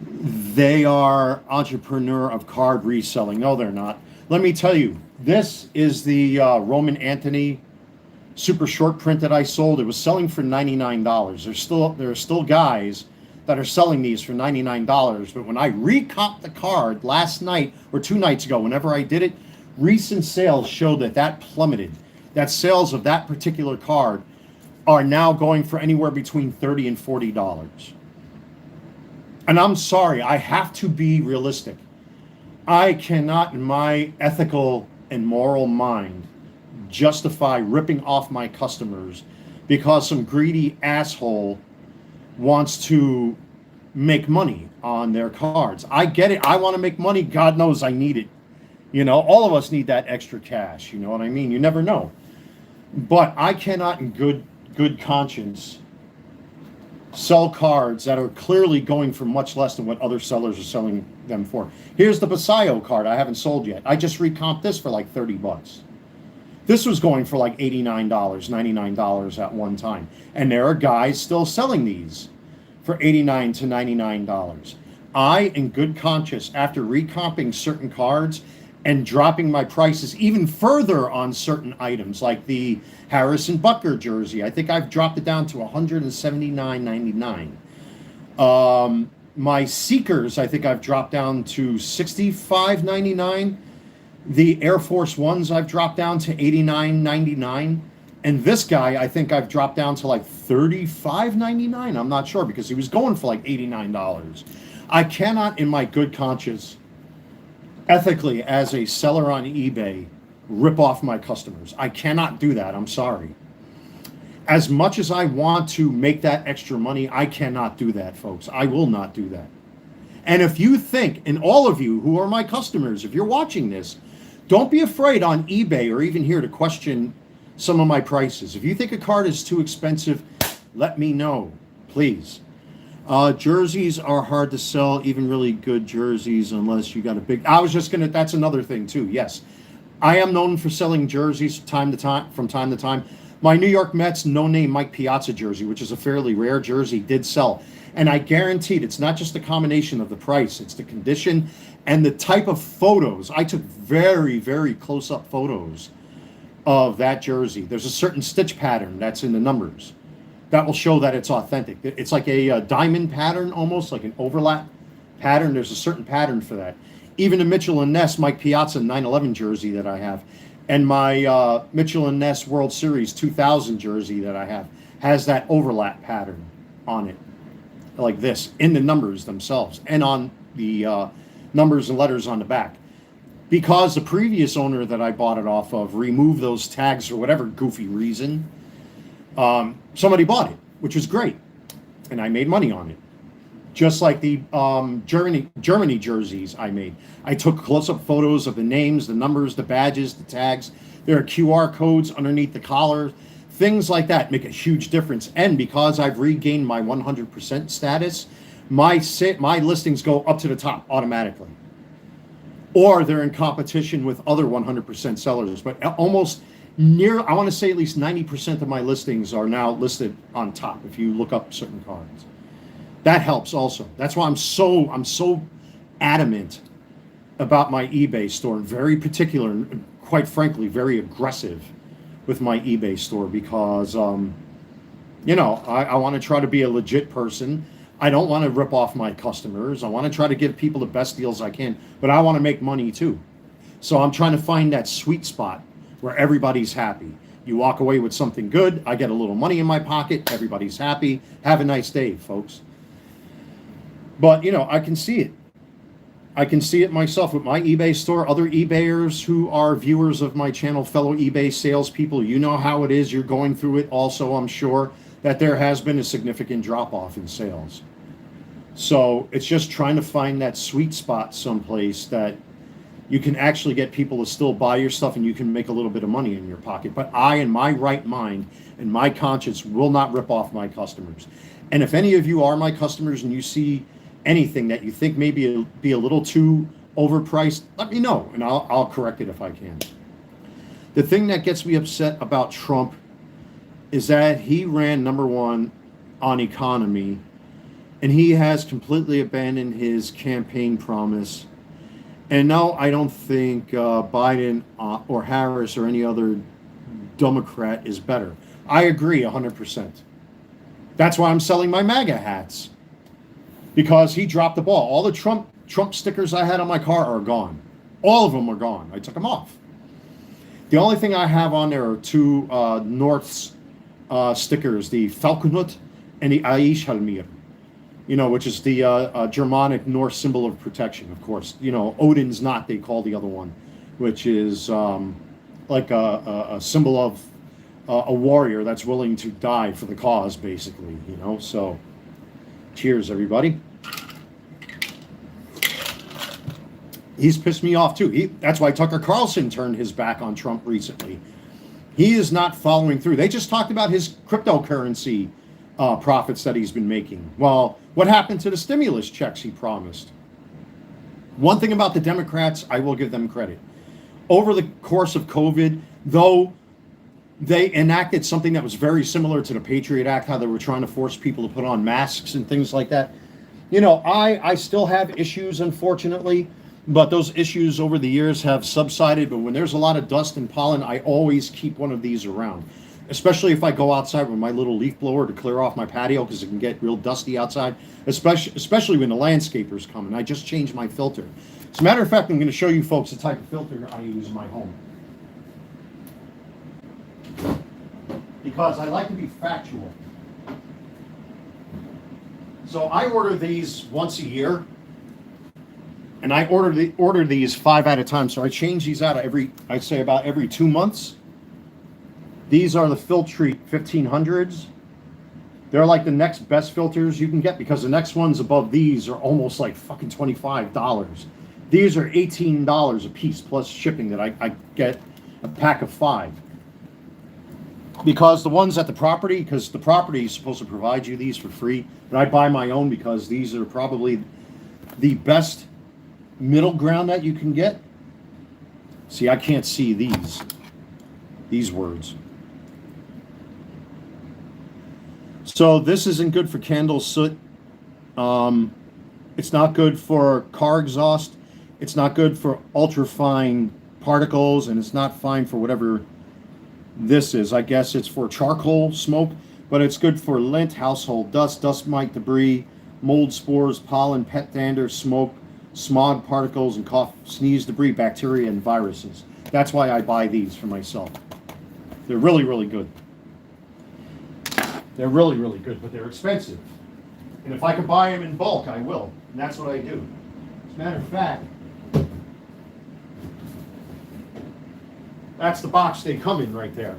they are entrepreneur of card reselling. No, they're not. Let me tell you, this is the Roman Anthony super short print that I sold. It was selling for $99. There are still guys that are selling these for $99. But when I recomped the card last night or 2 nights ago, whenever I did it, recent sales showed that plummeted. That sales of that particular card are now going for anywhere between $30 and $40. And I'm sorry, I have to be realistic. I cannot, in my ethical and moral mind, justify ripping off my customers because some greedy asshole wants to make money on their cards. I get it. I want to make money. God knows I need it. You know, all of us need that extra cash. You know what I mean? You never know. But I cannot in good conscience sell cards that are clearly going for much less than what other sellers are selling them for. Here's the Basayo card I haven't sold yet. I just recomped this for like $30. This was going for like $89, $99 at one time. And there are guys still selling these for $89 to $99. I, in good conscience, after recomping certain cards and dropping my prices even further on certain items, like the Harrison Butker jersey, I think I've dropped it down to $179.99. My Seekers, I think I've dropped down to $65.99. The Air Force Ones, I've dropped down to $89.99. And this guy, I think I've dropped down to like $35.99. I'm not sure, because he was going for like $89. I cannot, in my good conscience, ethically, as a seller on eBay, rip off my customers. I cannot do that. I'm sorry. As much as I want to make that extra money, I cannot do that, folks. I will not do that. And if you think, and all of you who are my customers, if you're watching this, don't be afraid on eBay or even here to question some of my prices. If you think a card is too expensive, let me know, please. Jerseys are hard to sell, even really good jerseys, unless you got a big... that's another thing too, yes. I am known for selling jerseys from time to time. My New York Mets no-name Mike Piazza jersey, which is a fairly rare jersey, did sell. And I guaranteed it's not just the combination of the price, it's the condition and the type of photos. I took very, very close-up photos of that jersey. There's a certain stitch pattern that's in the numbers that will show that it's authentic. It's like a diamond pattern, almost like an overlap pattern. There's a certain pattern for that. Even the Mitchell & Ness Mike Piazza 9/11 jersey that I have, and my Mitchell & Ness World Series 2000 jersey that I have, has that overlap pattern on it, like this, in the numbers themselves, and on the numbers and letters on the back. Because the previous owner that I bought it off of removed those tags for whatever goofy reason, somebody bought it, which was great, and I made money on it. Just like the Germany jerseys I made. I took close-up photos of the names, the numbers, the badges, the tags. There are QR codes underneath the collar. Things like that make a huge difference. And because I've regained my 100% status, my listings go up to the top automatically. Or they're in competition with other 100% sellers. But almost I want to say at least 90% of my listings are now listed on top if you look up certain cards. That helps also. That's why I'm so adamant about my eBay store, and very particular and quite frankly very aggressive with my eBay store, because I want to try to be a legit person. I don't want to rip off my customers. I want to try to give people the best deals I can, but I want to make money too. So I'm trying to find that sweet spot where everybody's happy. You walk away with something good, I get a little money in my pocket, everybody's happy. Have a nice day, folks. But, I can see it. I can see it myself with my eBay store. Other eBayers who are viewers of my channel, fellow eBay salespeople, you know how it is. You're going through it also, I'm sure, that there has been a significant drop-off in sales. So it's just trying to find that sweet spot someplace that you can actually get people to still buy your stuff and you can make a little bit of money in your pocket. But I, in my right mind and my conscience, will not rip off my customers. And if any of you are my customers and you see anything that you think maybe be a little too overpriced, let me know and I'll correct it if I can. The thing that gets me upset about Trump is that he ran number one on economy, and he has completely abandoned his campaign promise. And no, I don't think Biden or Harris or any other Democrat is better. I agree 100%. That's why I'm selling my MAGA hats, because he dropped the ball. All the Trump stickers I had on my car are gone. All of them are gone. I took them off. The only thing I have on there are two North's stickers, the Falconut and the Aishhalmir, which is the Germanic Norse symbol of protection, of course. Odin's knot, they call the other one, which is like a symbol of a warrior that's willing to die for the cause, basically, So, cheers, everybody. He's pissed me off, too. That's why Tucker Carlson turned his back on Trump recently. He is not following through. They just talked about his cryptocurrency profits that he's been making. Well, what happened to the stimulus checks he promised? One thing about the Democrats, I will give them credit. Over the course of COVID, though they enacted something that was very similar to the Patriot Act, how they were trying to force people to put on masks and things like that, You know, I still have issues, unfortunately, but those issues over the years have subsided. But when there's a lot of dust and pollen, I always keep one of these around, especially if I go outside with my little leaf blower to clear off my patio because it can get real dusty outside, especially when the landscapers come. And I just changed my filter. As a matter of fact, I'm going to show you folks the type of filter I use in my home, because I like to be factual. So I order these once a year, and I order these 5 at a time. So I change these out I'd say about every 2 months. These are the Filtrete 1500s. They're like the next best filters you can get, because the next ones above these are almost like fucking $25. These are $18 a piece plus shipping that I get a pack of 5. Because the ones at the property, because the property is supposed to provide you these for free, but I buy my own because these are probably the best middle ground that you can get. See, I can't see these words. So this isn't good for candle soot. It's not good for car exhaust. It's not good for ultrafine particles, and it's not fine for whatever this is. I guess it's for charcoal smoke, but it's good for lint, household dust, dust mite debris, mold spores, pollen, pet dander, smoke, smog particles, and cough, sneeze debris, bacteria, and viruses. That's why I buy these for myself. They're really, really good. They're really, really good, but they're expensive. And if I could buy them in bulk, I will. And that's what I do. As a matter of fact, that's the box they come in right there.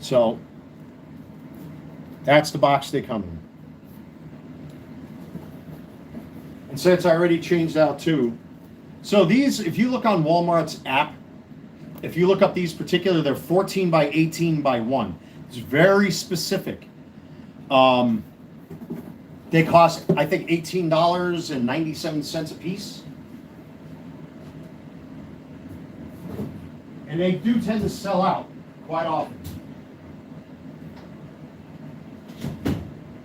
So that's the box they come in. And since I already changed out too, so these, if you look on Walmart's app, if you look up these particular, they're 14 by 18 by 1. It's very specific. They cost, I think, $18.97 a piece. And they do tend to sell out quite often.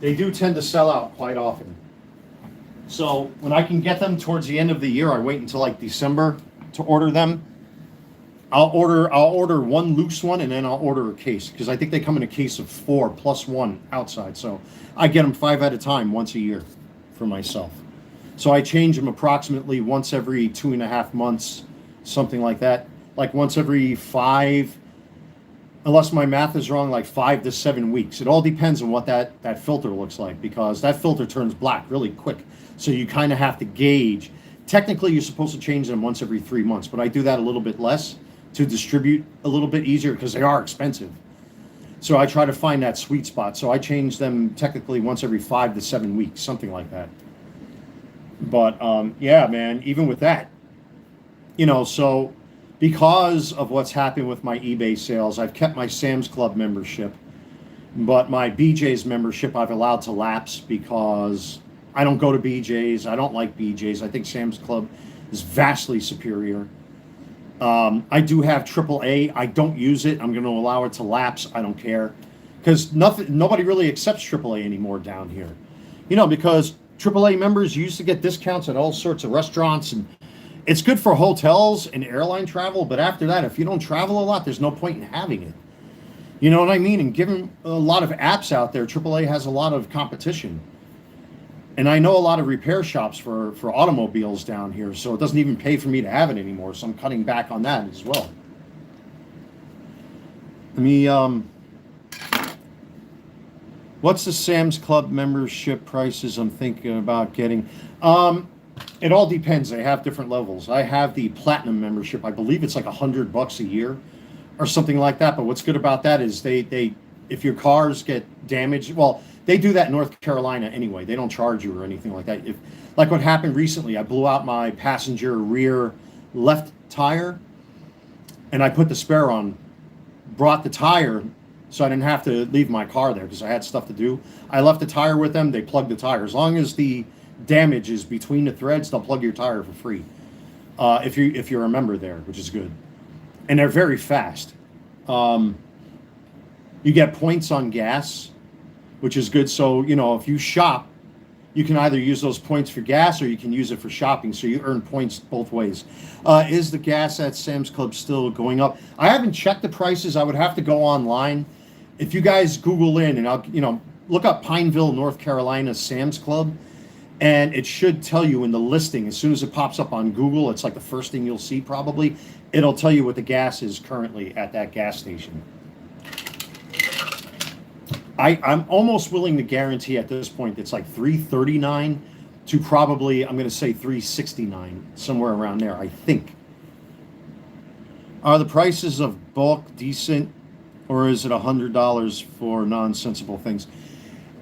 They do tend to sell out quite often. So when I can get them towards the end of the year, I wait until like December to order them. I'll order one loose one, and then I'll order a case, because I think they come in a case of 4 plus 1 outside. So I get them 5 at a time once a year for myself. So I change them approximately once every 2.5 months, something like that. Like once every 5, unless my math is wrong, like 5 to 7 weeks. It all depends on what that filter looks like, because that filter turns black really quick. So you kind of have to gauge. Technically, you're supposed to change them once every 3 months, but I do that a little bit less to distribute a little bit easier, because they are expensive. So I try to find that sweet spot. So I change them technically once every 5 to 7 weeks, something like that. But yeah, man, even with that, you know, so because of what's happened with my eBay sales, I've kept my Sam's Club membership, but my BJ's membership I've allowed to lapse, because I don't go to BJ's. I don't like BJ's. I think Sam's Club is vastly superior. I do have AAA. I don't use it. I'm going to allow it to lapse. I don't care, because nobody really accepts AAA anymore down here. You know, because AAA members used to get discounts at all sorts of restaurants, and it's good for hotels and airline travel. But after that, if you don't travel a lot, there's no point in having it. You know what I mean? And given a lot of apps out there, AAA has a lot of competition. And I know a lot of repair shops for automobiles down here, so it doesn't even pay for me to have it anymore. So I'm cutting back on that as well. Let me, what's the Sam's Club membership prices I'm thinking about getting? It all depends. They have different levels. I have the Platinum membership. I believe it's like $100 a year or something like that. But what's good about that is they if your cars get damaged, well, they do that in North Carolina anyway. They don't charge you or anything like that. If, like what happened recently, I blew out my passenger rear left tire, and I put the spare on, brought the tire, so I didn't have to leave my car there because I had stuff to do. I left the tire with them. They plugged the tire. As long as the damage is between the threads, they'll plug your tire for free. If you're a member there, which is good. And they're very fast. You get points on gas, which is good. So, you know, if you shop, you can either use those points for gas or you can use it for shopping. So you earn points both ways. Is the gas at Sam's Club still going up? I haven't checked the prices. I would have to go online. If you guys Google in and I'll, you know, look up Pineville, North Carolina Sam's Club, and it should tell you in the listing, as soon as it pops up on Google, it's like the first thing you'll see probably. It'll tell you what the gas is currently at that gas station. I'm almost willing to guarantee at this point it's like $3.39 to probably, I'm going to say $3.69, somewhere around there, I think. Are the prices of bulk decent, or is it $100 for nonsensical things?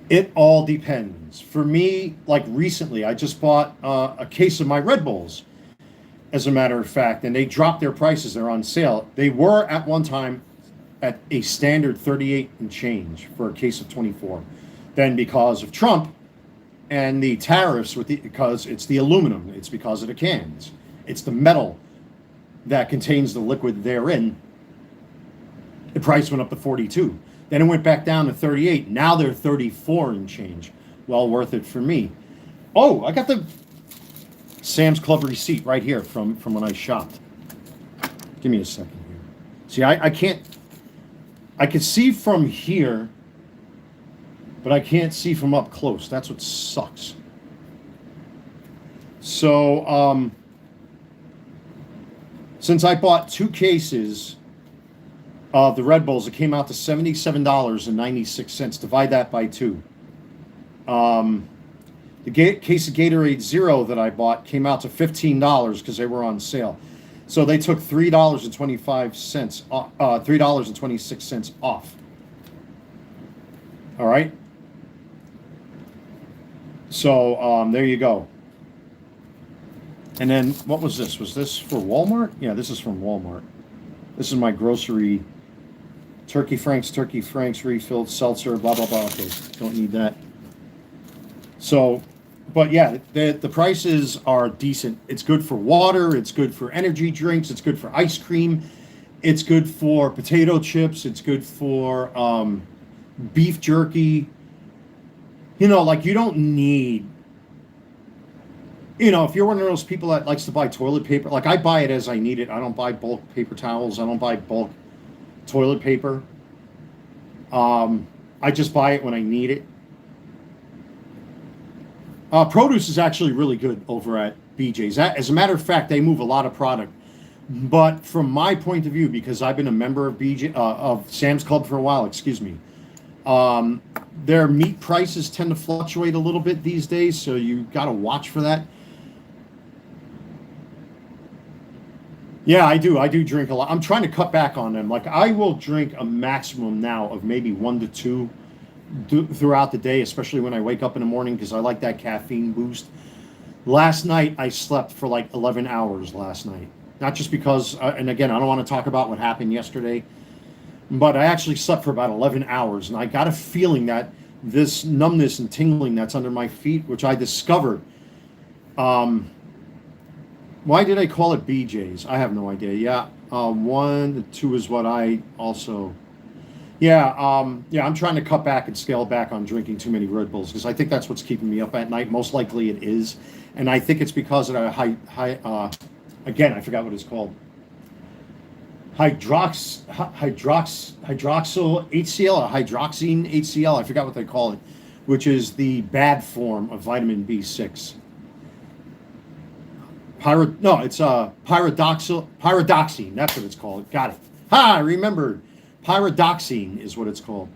It all depends. For me, like recently, I just bought a case of my Red Bulls, as a matter of fact, and they dropped their prices. They're on sale. They were at one time at a standard 38 and change for a case of 24. Then because of Trump and the tariffs, because it's the aluminum, it's because of the cans, it's the metal that contains the liquid therein, the price went up to 42. Then it went back down to 38. Now they're 34 and change. Well worth it for me. Oh, I got the Sam's Club receipt right here from when I shopped. Give me a second here. See, I can't, I can see from here, but I can't see from up close. That's what sucks. So, since I bought 2 cases of the Red Bulls, it came out to $77.96. Divide that by 2. The case of Gatorade Zero that I bought came out to $15 because they were on sale. So they took $3.25, $3.26 off. All right. So there you go. And then what was this? Was this for Walmart? Yeah, this is from Walmart. This is my grocery. Turkey Franks refilled seltzer, blah, blah, blah. Okay, don't need that. So, but yeah, the prices are decent. It's good for water. It's good for energy drinks. It's good for ice cream. It's good for potato chips. It's good for beef jerky. You know, like you don't need, you know, if you're one of those people that likes to buy toilet paper, like I buy it as I need it. I don't buy bulk paper towels. I don't buy bulk toilet paper. I just buy it when I need it. Produce is actually really good over at BJ's. As a matter of fact, they move a lot of product. But from my point of view, because I've been a member of of Sam's Club for a while, excuse me, their meat prices tend to fluctuate a little bit these days, so you got to watch for that. Yeah, I do. I do drink a lot. I'm trying to cut back on them. Like I will drink a maximum now of maybe 1 to 2 throughout the day, especially when I wake up in the morning because I like that caffeine boost. Last night, I slept for like 11 hours last night. Not just because, and again, I don't want to talk about what happened yesterday, but I actually slept for about 11 hours. And I got a feeling that this numbness and tingling that's under my feet, which I discovered, why did I call it BJ's? I have no idea. Yeah, 1 to 2 is what I also... Yeah, I'm trying to cut back and scale back on drinking too many Red Bulls because I think that's what's keeping me up at night. Most likely it is. And I think it's because of the again, I forgot what it's called. Hydroxyl HCl or hydroxine HCl, I forgot what they call it, which is the bad form of vitamin B6. It's pyridoxine, that's what it's called. Got it. I remembered. Pyridoxine is what it's called.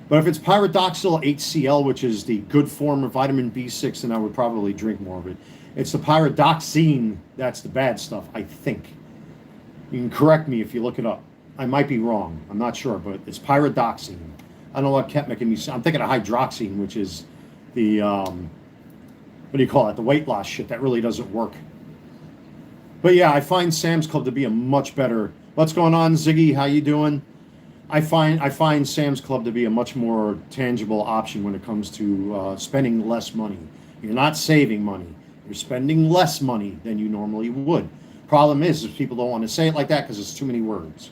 But if it's pyridoxyl HCl, which is the good form of vitamin B6, then I would probably drink more of it. It's the pyridoxine that's the bad stuff, I think. You can correct me if you look it up. I might be wrong. I'm not sure, but it's pyridoxine. I don't know what kept making me... I'm thinking of hydroxine, which is the... what do you call it? The weight loss shit. That really doesn't work. But yeah, I find Sam's Club to be a much better... What's going on, Ziggy? How you doing? I find Sam's Club to be a much more tangible option when it comes to spending less money. You're not saving money. You're spending less money than you normally would. Problem is people don't want to say it like that because it's too many words.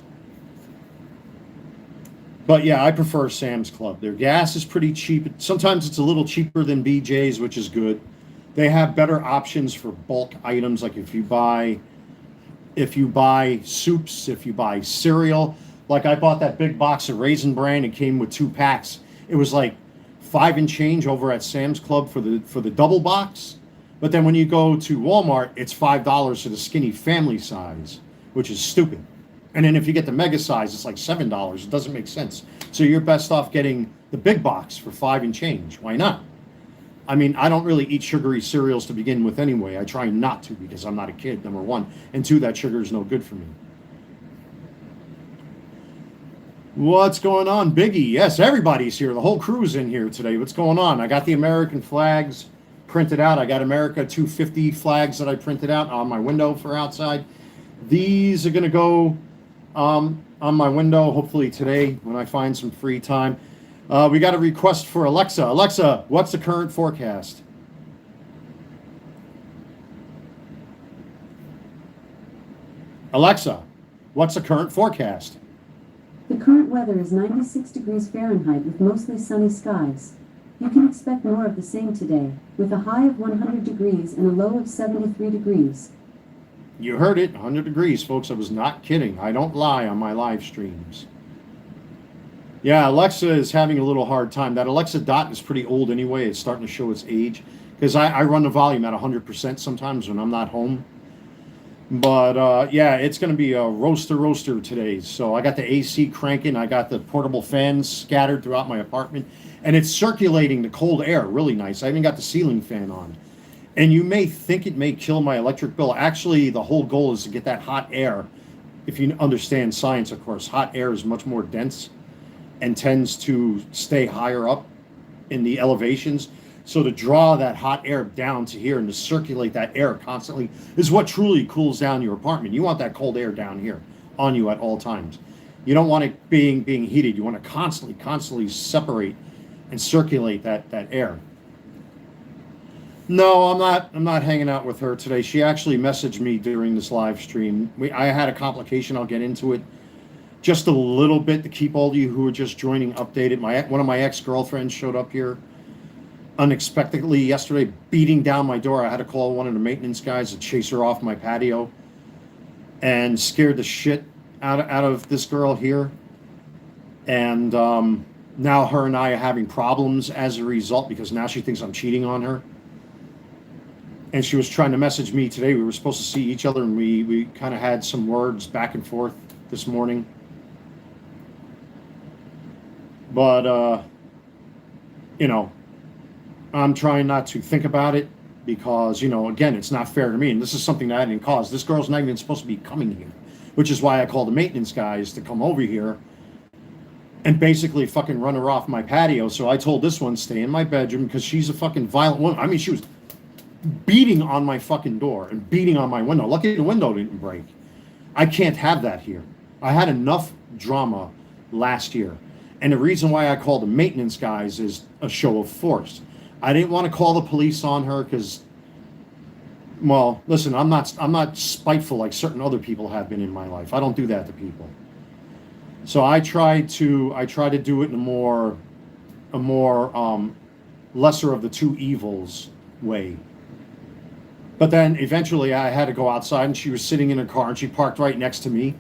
But yeah, I prefer Sam's Club. Their gas is pretty cheap. Sometimes it's a little cheaper than BJ's, which is good. They have better options for bulk items, like if you buy soups, if you buy cereal. Like I bought that big box of Raisin Bran. It came with 2 packs. It was like 5 and change over at Sam's Club for the double box. But then when you go to Walmart, it's $5 for the skinny family size, which is stupid. And then if you get the mega size, it's like $7. It doesn't make sense. So you're best off getting the big box for 5 and change. Why not? I mean, I don't really eat sugary cereals to begin with anyway. I try not to because I'm not a kid, number one. And two, that sugar is no good for me. What's going on, Biggie? Yes, everybody's here. The whole crew's in here today. What's going on? I got the American flags printed out. I got America 250 flags that I printed out on my window for outside. These are going to go on my window hopefully today when I find some free time. We got a request for Alexa. Alexa, what's the current forecast? Alexa, what's the current forecast? The current weather is 96 degrees Fahrenheit with mostly sunny skies. You can expect more of the same today, with a high of 100 degrees and a low of 73 degrees. You heard it, 100 degrees, folks. I was not kidding. I don't lie on my live streams. Yeah, Alexa is having a little hard time. That Alexa Dot is pretty old anyway. It's starting to show its age. Because I run the volume at 100% sometimes when I'm not home. But yeah, it's going to be a roaster today. So I got the AC cranking. I got the portable fans scattered throughout my apartment. And it's circulating the cold air really nice. I even got the ceiling fan on. And you may think it may kill my electric bill. Actually, the whole goal is to get that hot air. If you understand science, of course, hot air is much more dense and tends to stay higher up in the elevations. So to draw that hot air down to here and to circulate that air constantly is what truly cools down your apartment. You want that cold air down here on you at all times. You don't want it being heated. You want to constantly separate and circulate that air. No, I'm not hanging out with her today. She actually messaged me during this live stream. I had a complication. I'll get into it just a little bit to keep all of you who are just joining updated. One of my ex-girlfriends showed up here unexpectedly yesterday, beating down my door. I had to call one of the maintenance guys to chase her off my patio, and scared the shit out of this girl here. And now her and I are having problems as a result because now she thinks I'm cheating on her. And she was trying to message me today. We were supposed to see each other, and we kind of had some words back and forth this morning. But, you know, I'm trying not to think about it because, you know, again, it's not fair to me. And this is something that I didn't cause. This girl's not even supposed to be coming here, which is why I called the maintenance guys to come over here and basically fucking run her off my patio. So I told this one, stay in my bedroom because she's a fucking violent woman. I mean, she was beating on my fucking door and beating on my window. Lucky the window didn't break. I can't have that here. I had enough drama last year. And the reason why I called the maintenance guys is a show of force. I didn't want to call the police on her because, well, listen, I'm not spiteful like certain other people have been in my life. I don't do that to people. So I try to do it in a more lesser of the two evils way. But then eventually I had to go outside, and she was sitting in her car, and she parked right next to me.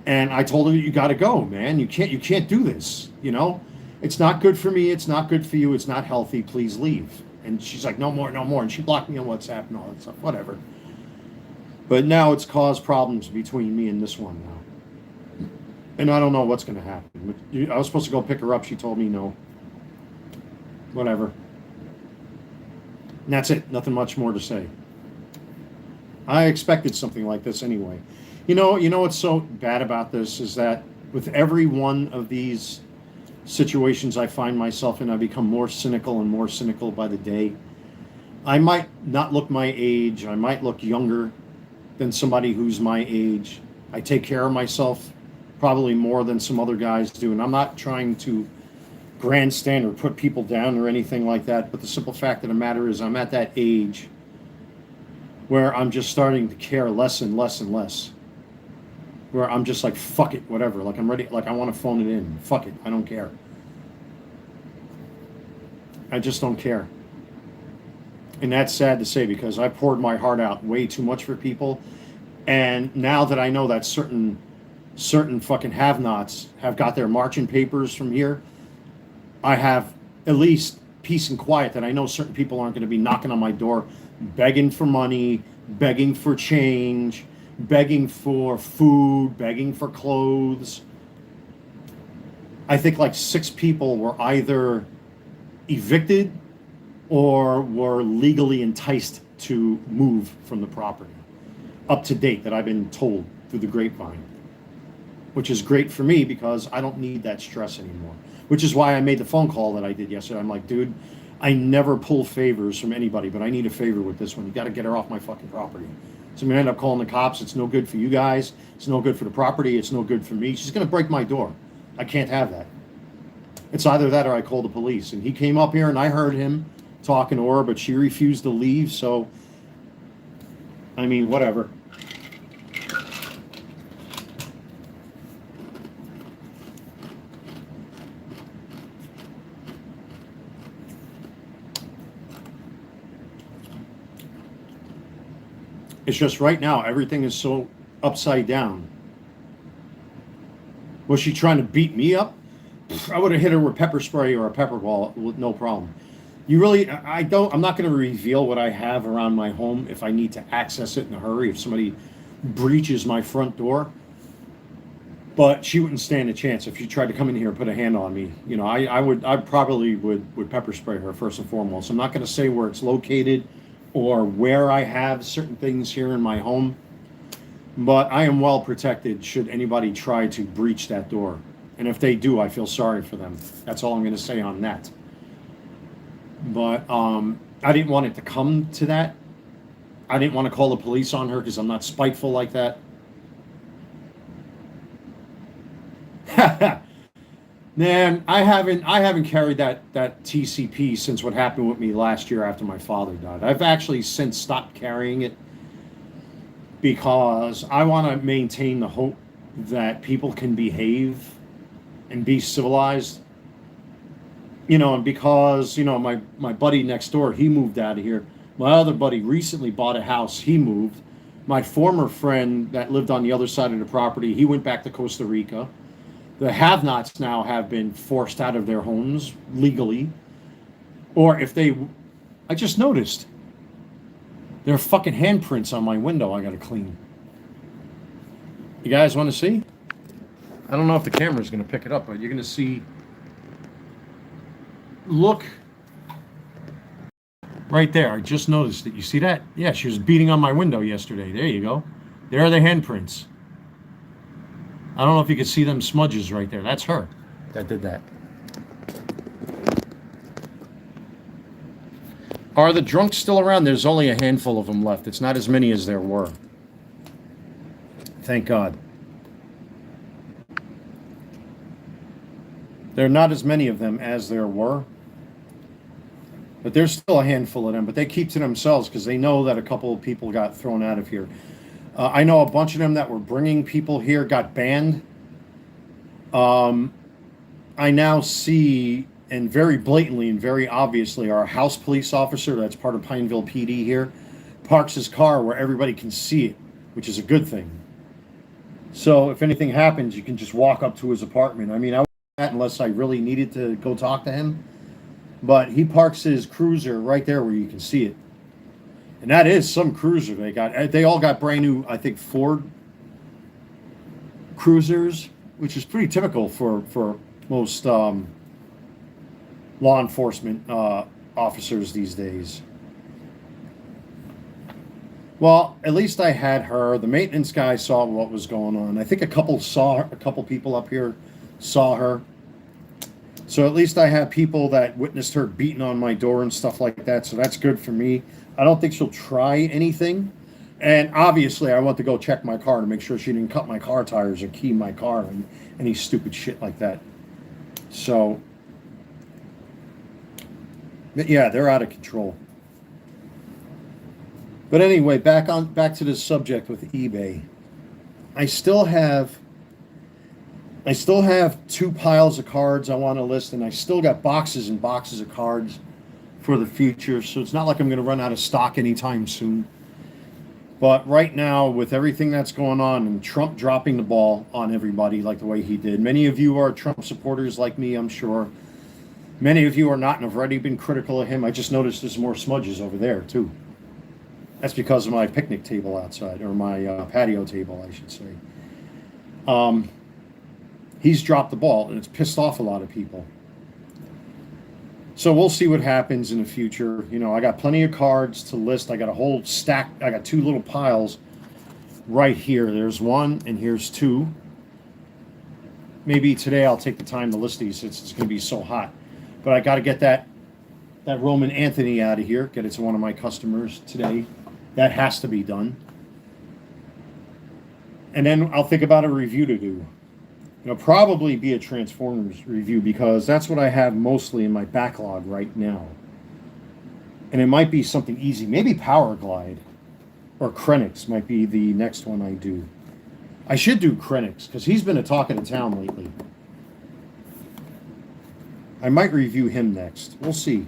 And I told her, you got to go, man. You can't do this. You know, it's not good for me. It's not good for you. It's not healthy. Please leave. And she's like, no more. And she blocked me on WhatsApp and all that stuff, whatever. But now it's caused problems between me and this one now. And I don't know what's going to happen. I was supposed to go pick her up. She told me no. Whatever. And that's it. Nothing much more to say. I expected something like this anyway. You know what's so bad about this is that with every one of these situations I find myself in, I become more cynical and more cynical by the day. I might not look my age. I might look younger than somebody who's my age. I take care of myself probably more than some other guys do. And I'm not trying to grandstand or put people down or anything like that. But the simple fact of the matter is I'm at that age where I'm just starting to care less and less and less. where I'm just like, fuck it, whatever. Like I'm ready, like I want to phone it in. Fuck it, I don't care. I just don't care. And that's sad to say because I poured my heart out way too much for people. And now that I know that certain fucking have-nots have got their marching papers from here, I have at least peace and quiet that I know certain people aren't going to be knocking on my door begging for money, begging for change, begging for food, begging for clothes. I think like 6 people were either evicted or were legally enticed to move from the property. Up to date, that I've been told through the grapevine, which is great for me because I don't need that stress anymore. Which is why I made the phone call that I did yesterday. I'm like, dude, I never pull favors from anybody, but I need a favor with this one. You got to get her off my fucking property. So I'm going to end up calling the cops. It's no good for you guys. It's no good for the property. It's no good for me. She's going to break my door. I can't have that. It's either that or I call the police. And he came up here and I heard him talking to her, but she refused to leave. So, I mean, whatever. It's just right now, everything is so upside down. Was she trying to beat me up? I would have hit her with pepper spray or a pepper ball with no problem. I'm not going to reveal what I have around my home if I need to access it in a hurry, if somebody breaches my front door. But she wouldn't stand a chance if she tried to come in here and put a hand on me. You know, I probably would pepper spray her first and foremost. I'm not going to say where it's located or where I have certain things here in my home, but I am well protected should anybody try to breach that door. And if they do, I feel sorry for them. That's all I'm going to say on that. But I didn't want it to come to that. I didn't want to call the police on her because I'm not spiteful like that. Man, I haven't carried that TCP since what happened with me last year after my father died. I've actually since stopped carrying it because I want to maintain the hope that people can behave and be civilized. You know, and because, you know, my buddy next door, he moved out of here. My other buddy recently bought a house, he moved. My former friend that lived on the other side of the property, he went back to Costa Rica. The have-nots now have been forced out of their homes legally. Or I just noticed, there are fucking handprints on my window I gotta clean. You guys want to see? I don't know if the camera's gonna pick it up, but you're gonna see. Look right there. I just noticed it. You see that? Yeah, she was beating on my window yesterday. There you go. There are the handprints. I don't know if you can see them smudges right there. That's her that did that. Are the drunks still around? There's only a handful of them left. It's not as many as there were. Thank God. There are not as many of them as there were. But there's still a handful of them. But they keep to themselves because they know that a couple of people got thrown out of here. I know a bunch of them that were bringing people here got banned. I now see, and very blatantly and very obviously, our house police officer, that's part of Pineville PD here, parks his car where everybody can see it, which is a good thing. So if anything happens, you can just walk up to his apartment. I mean, I wouldn't do that unless I really needed to go talk to him. But he parks his cruiser right there where you can see it. And that is some cruiser they got. They all got brand new, I think, Ford cruisers, which is pretty typical for most law enforcement officers these days. Well, at least I had her. The maintenance guy saw what was going on. I think a couple people up here saw her. So at least I have people that witnessed her beating on my door and stuff like that. So that's good for me. I don't think she'll try anything. And obviously I want to go check my car to make sure she didn't cut my car tires or key my car and any stupid shit like that. So, but yeah, they're out of control. But anyway, back to this subject with eBay. I still have 2 piles of cards I want to list, and I still got boxes and boxes of cards for the future. So it's not like I'm going to run out of stock anytime soon. But right now, with everything that's going on and Trump dropping the ball on everybody like the way he did, many of you are Trump supporters like me, I'm sure. Many of you are not and have already been critical of him. I just noticed there's more smudges over there, too. That's because of my picnic table outside, or my patio table, I should say. He's dropped the ball, and it's pissed off a lot of people. So we'll see what happens in the future. You know, I got plenty of cards to list. I got a whole stack. I got 2 little piles right here. There's 1, and here's 2. Maybe today I'll take the time to list these since it's going to be so hot. But I got to get that Roman Anthony out of here. Get it to one of my customers today. That has to be done. And then I'll think about a review to do. It'll probably be a Transformers review because that's what I have mostly in my backlog right now. And it might be something easy. Maybe Power Glide or Krennic might be the next one I do. I should do Krennic because he's been a talk of the town lately. I might review him next. We'll see.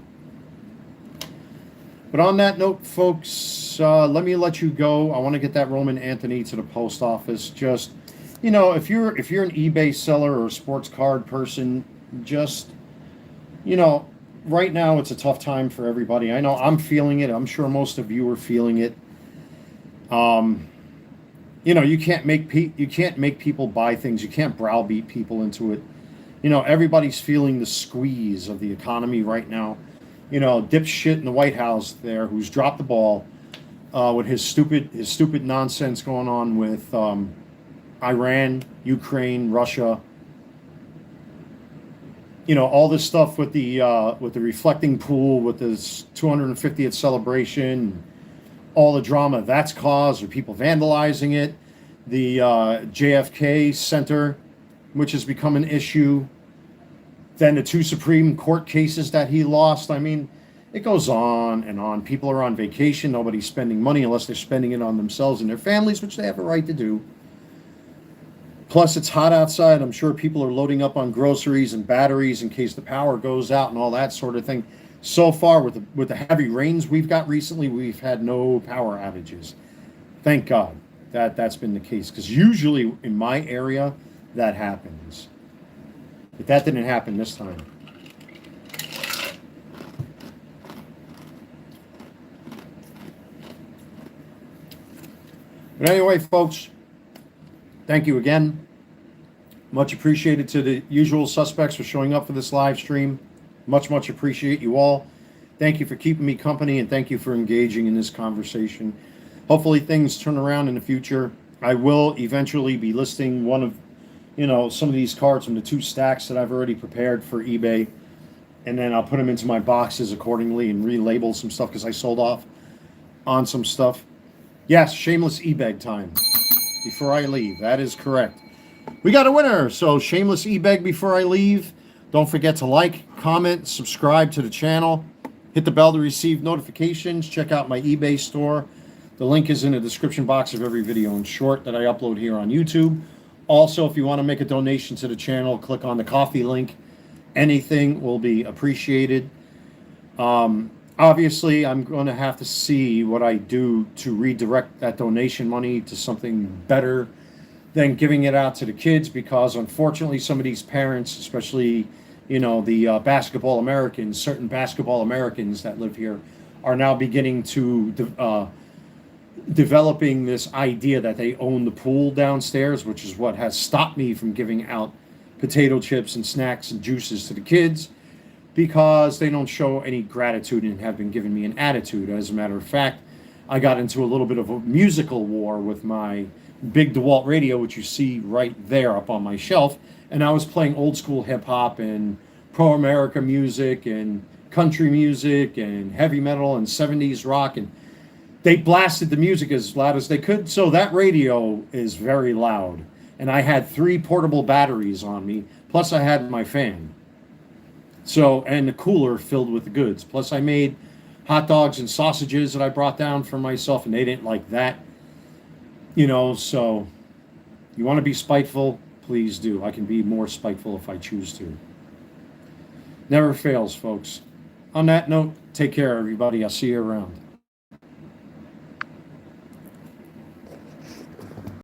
But on that note, folks, let me let you go. I want to get that Roman Anthony to the post office. Just, you know, if you're an eBay seller or a sports card person, just, you know, right now it's a tough time for everybody. I know I'm feeling it. I'm sure most of you are feeling it. You know, you can't make people buy things. You can't browbeat people into it. You know, everybody's feeling the squeeze of the economy right now. You know, dipshit in the White House there, who's dropped the ball with his stupid nonsense going on with Iran, Ukraine, Russia. You know, all this stuff with the reflecting pool, with this 250th celebration, all the drama that's caused, or people vandalizing it, the JFK Center, which has become an issue. Then the 2 Supreme Court cases that he lost. I mean, it goes on and on. People are on vacation. Nobody's spending money unless they're spending it on themselves and their families, which they have a right to do. Plus, it's hot outside. I'm sure people are loading up on groceries and batteries in case the power goes out and all that sort of thing. So far, with the heavy rains we've got recently, we've had no power outages. Thank God that's been the case, because usually in my area that happens. But that didn't happen this time. But anyway, folks, thank you again. Much appreciated to the usual suspects for showing up for this live stream. Much appreciate you all. Thank you for keeping me company, and thank you for engaging in this conversation. Hopefully things turn around in the future. I will eventually be listing one of, you know, some of these cards from the 2 stacks that I've already prepared for eBay, and then I'll put them into my boxes accordingly and relabel some stuff because I sold off on some stuff. Yes, shameless e-beg time before I leave. That is correct. We got a winner, so shameless e-beg before I leave. Don't forget to like, comment, subscribe to the channel, hit the bell to receive notifications, check out my eBay store. The link is in the description box of every video in short that I upload here on YouTube. Also, if you want to make a donation to the channel, click on the coffee link. Anything will be appreciated. Obviously, I'm going to have to see what I do to redirect that donation money to something better than giving it out to the kids, because unfortunately some of these parents, especially, you know, the basketball Americans, certain basketball Americans that live here, are now beginning to developing this idea that they own the pool downstairs, which is what has stopped me from giving out potato chips and snacks and juices to the kids, because they don't show any gratitude and have been giving me an attitude. As a matter of fact, I got into a little bit of a musical war with my big DeWalt radio, which you see right there up on my shelf, and I was playing old school hip hop and pro America music and country music and heavy metal and 70s rock, and they blasted the music as loud as they could. So that radio is very loud, and I had 3 portable batteries on me, plus I had my fan, so, and the cooler filled with the goods. Plus I made hot dogs and sausages that I brought down for myself, and they didn't like that. You know, so You want to be spiteful? Please do. I can be more spiteful if I choose to. Never fails, folks. On that note, take care, everybody. I'll see you around.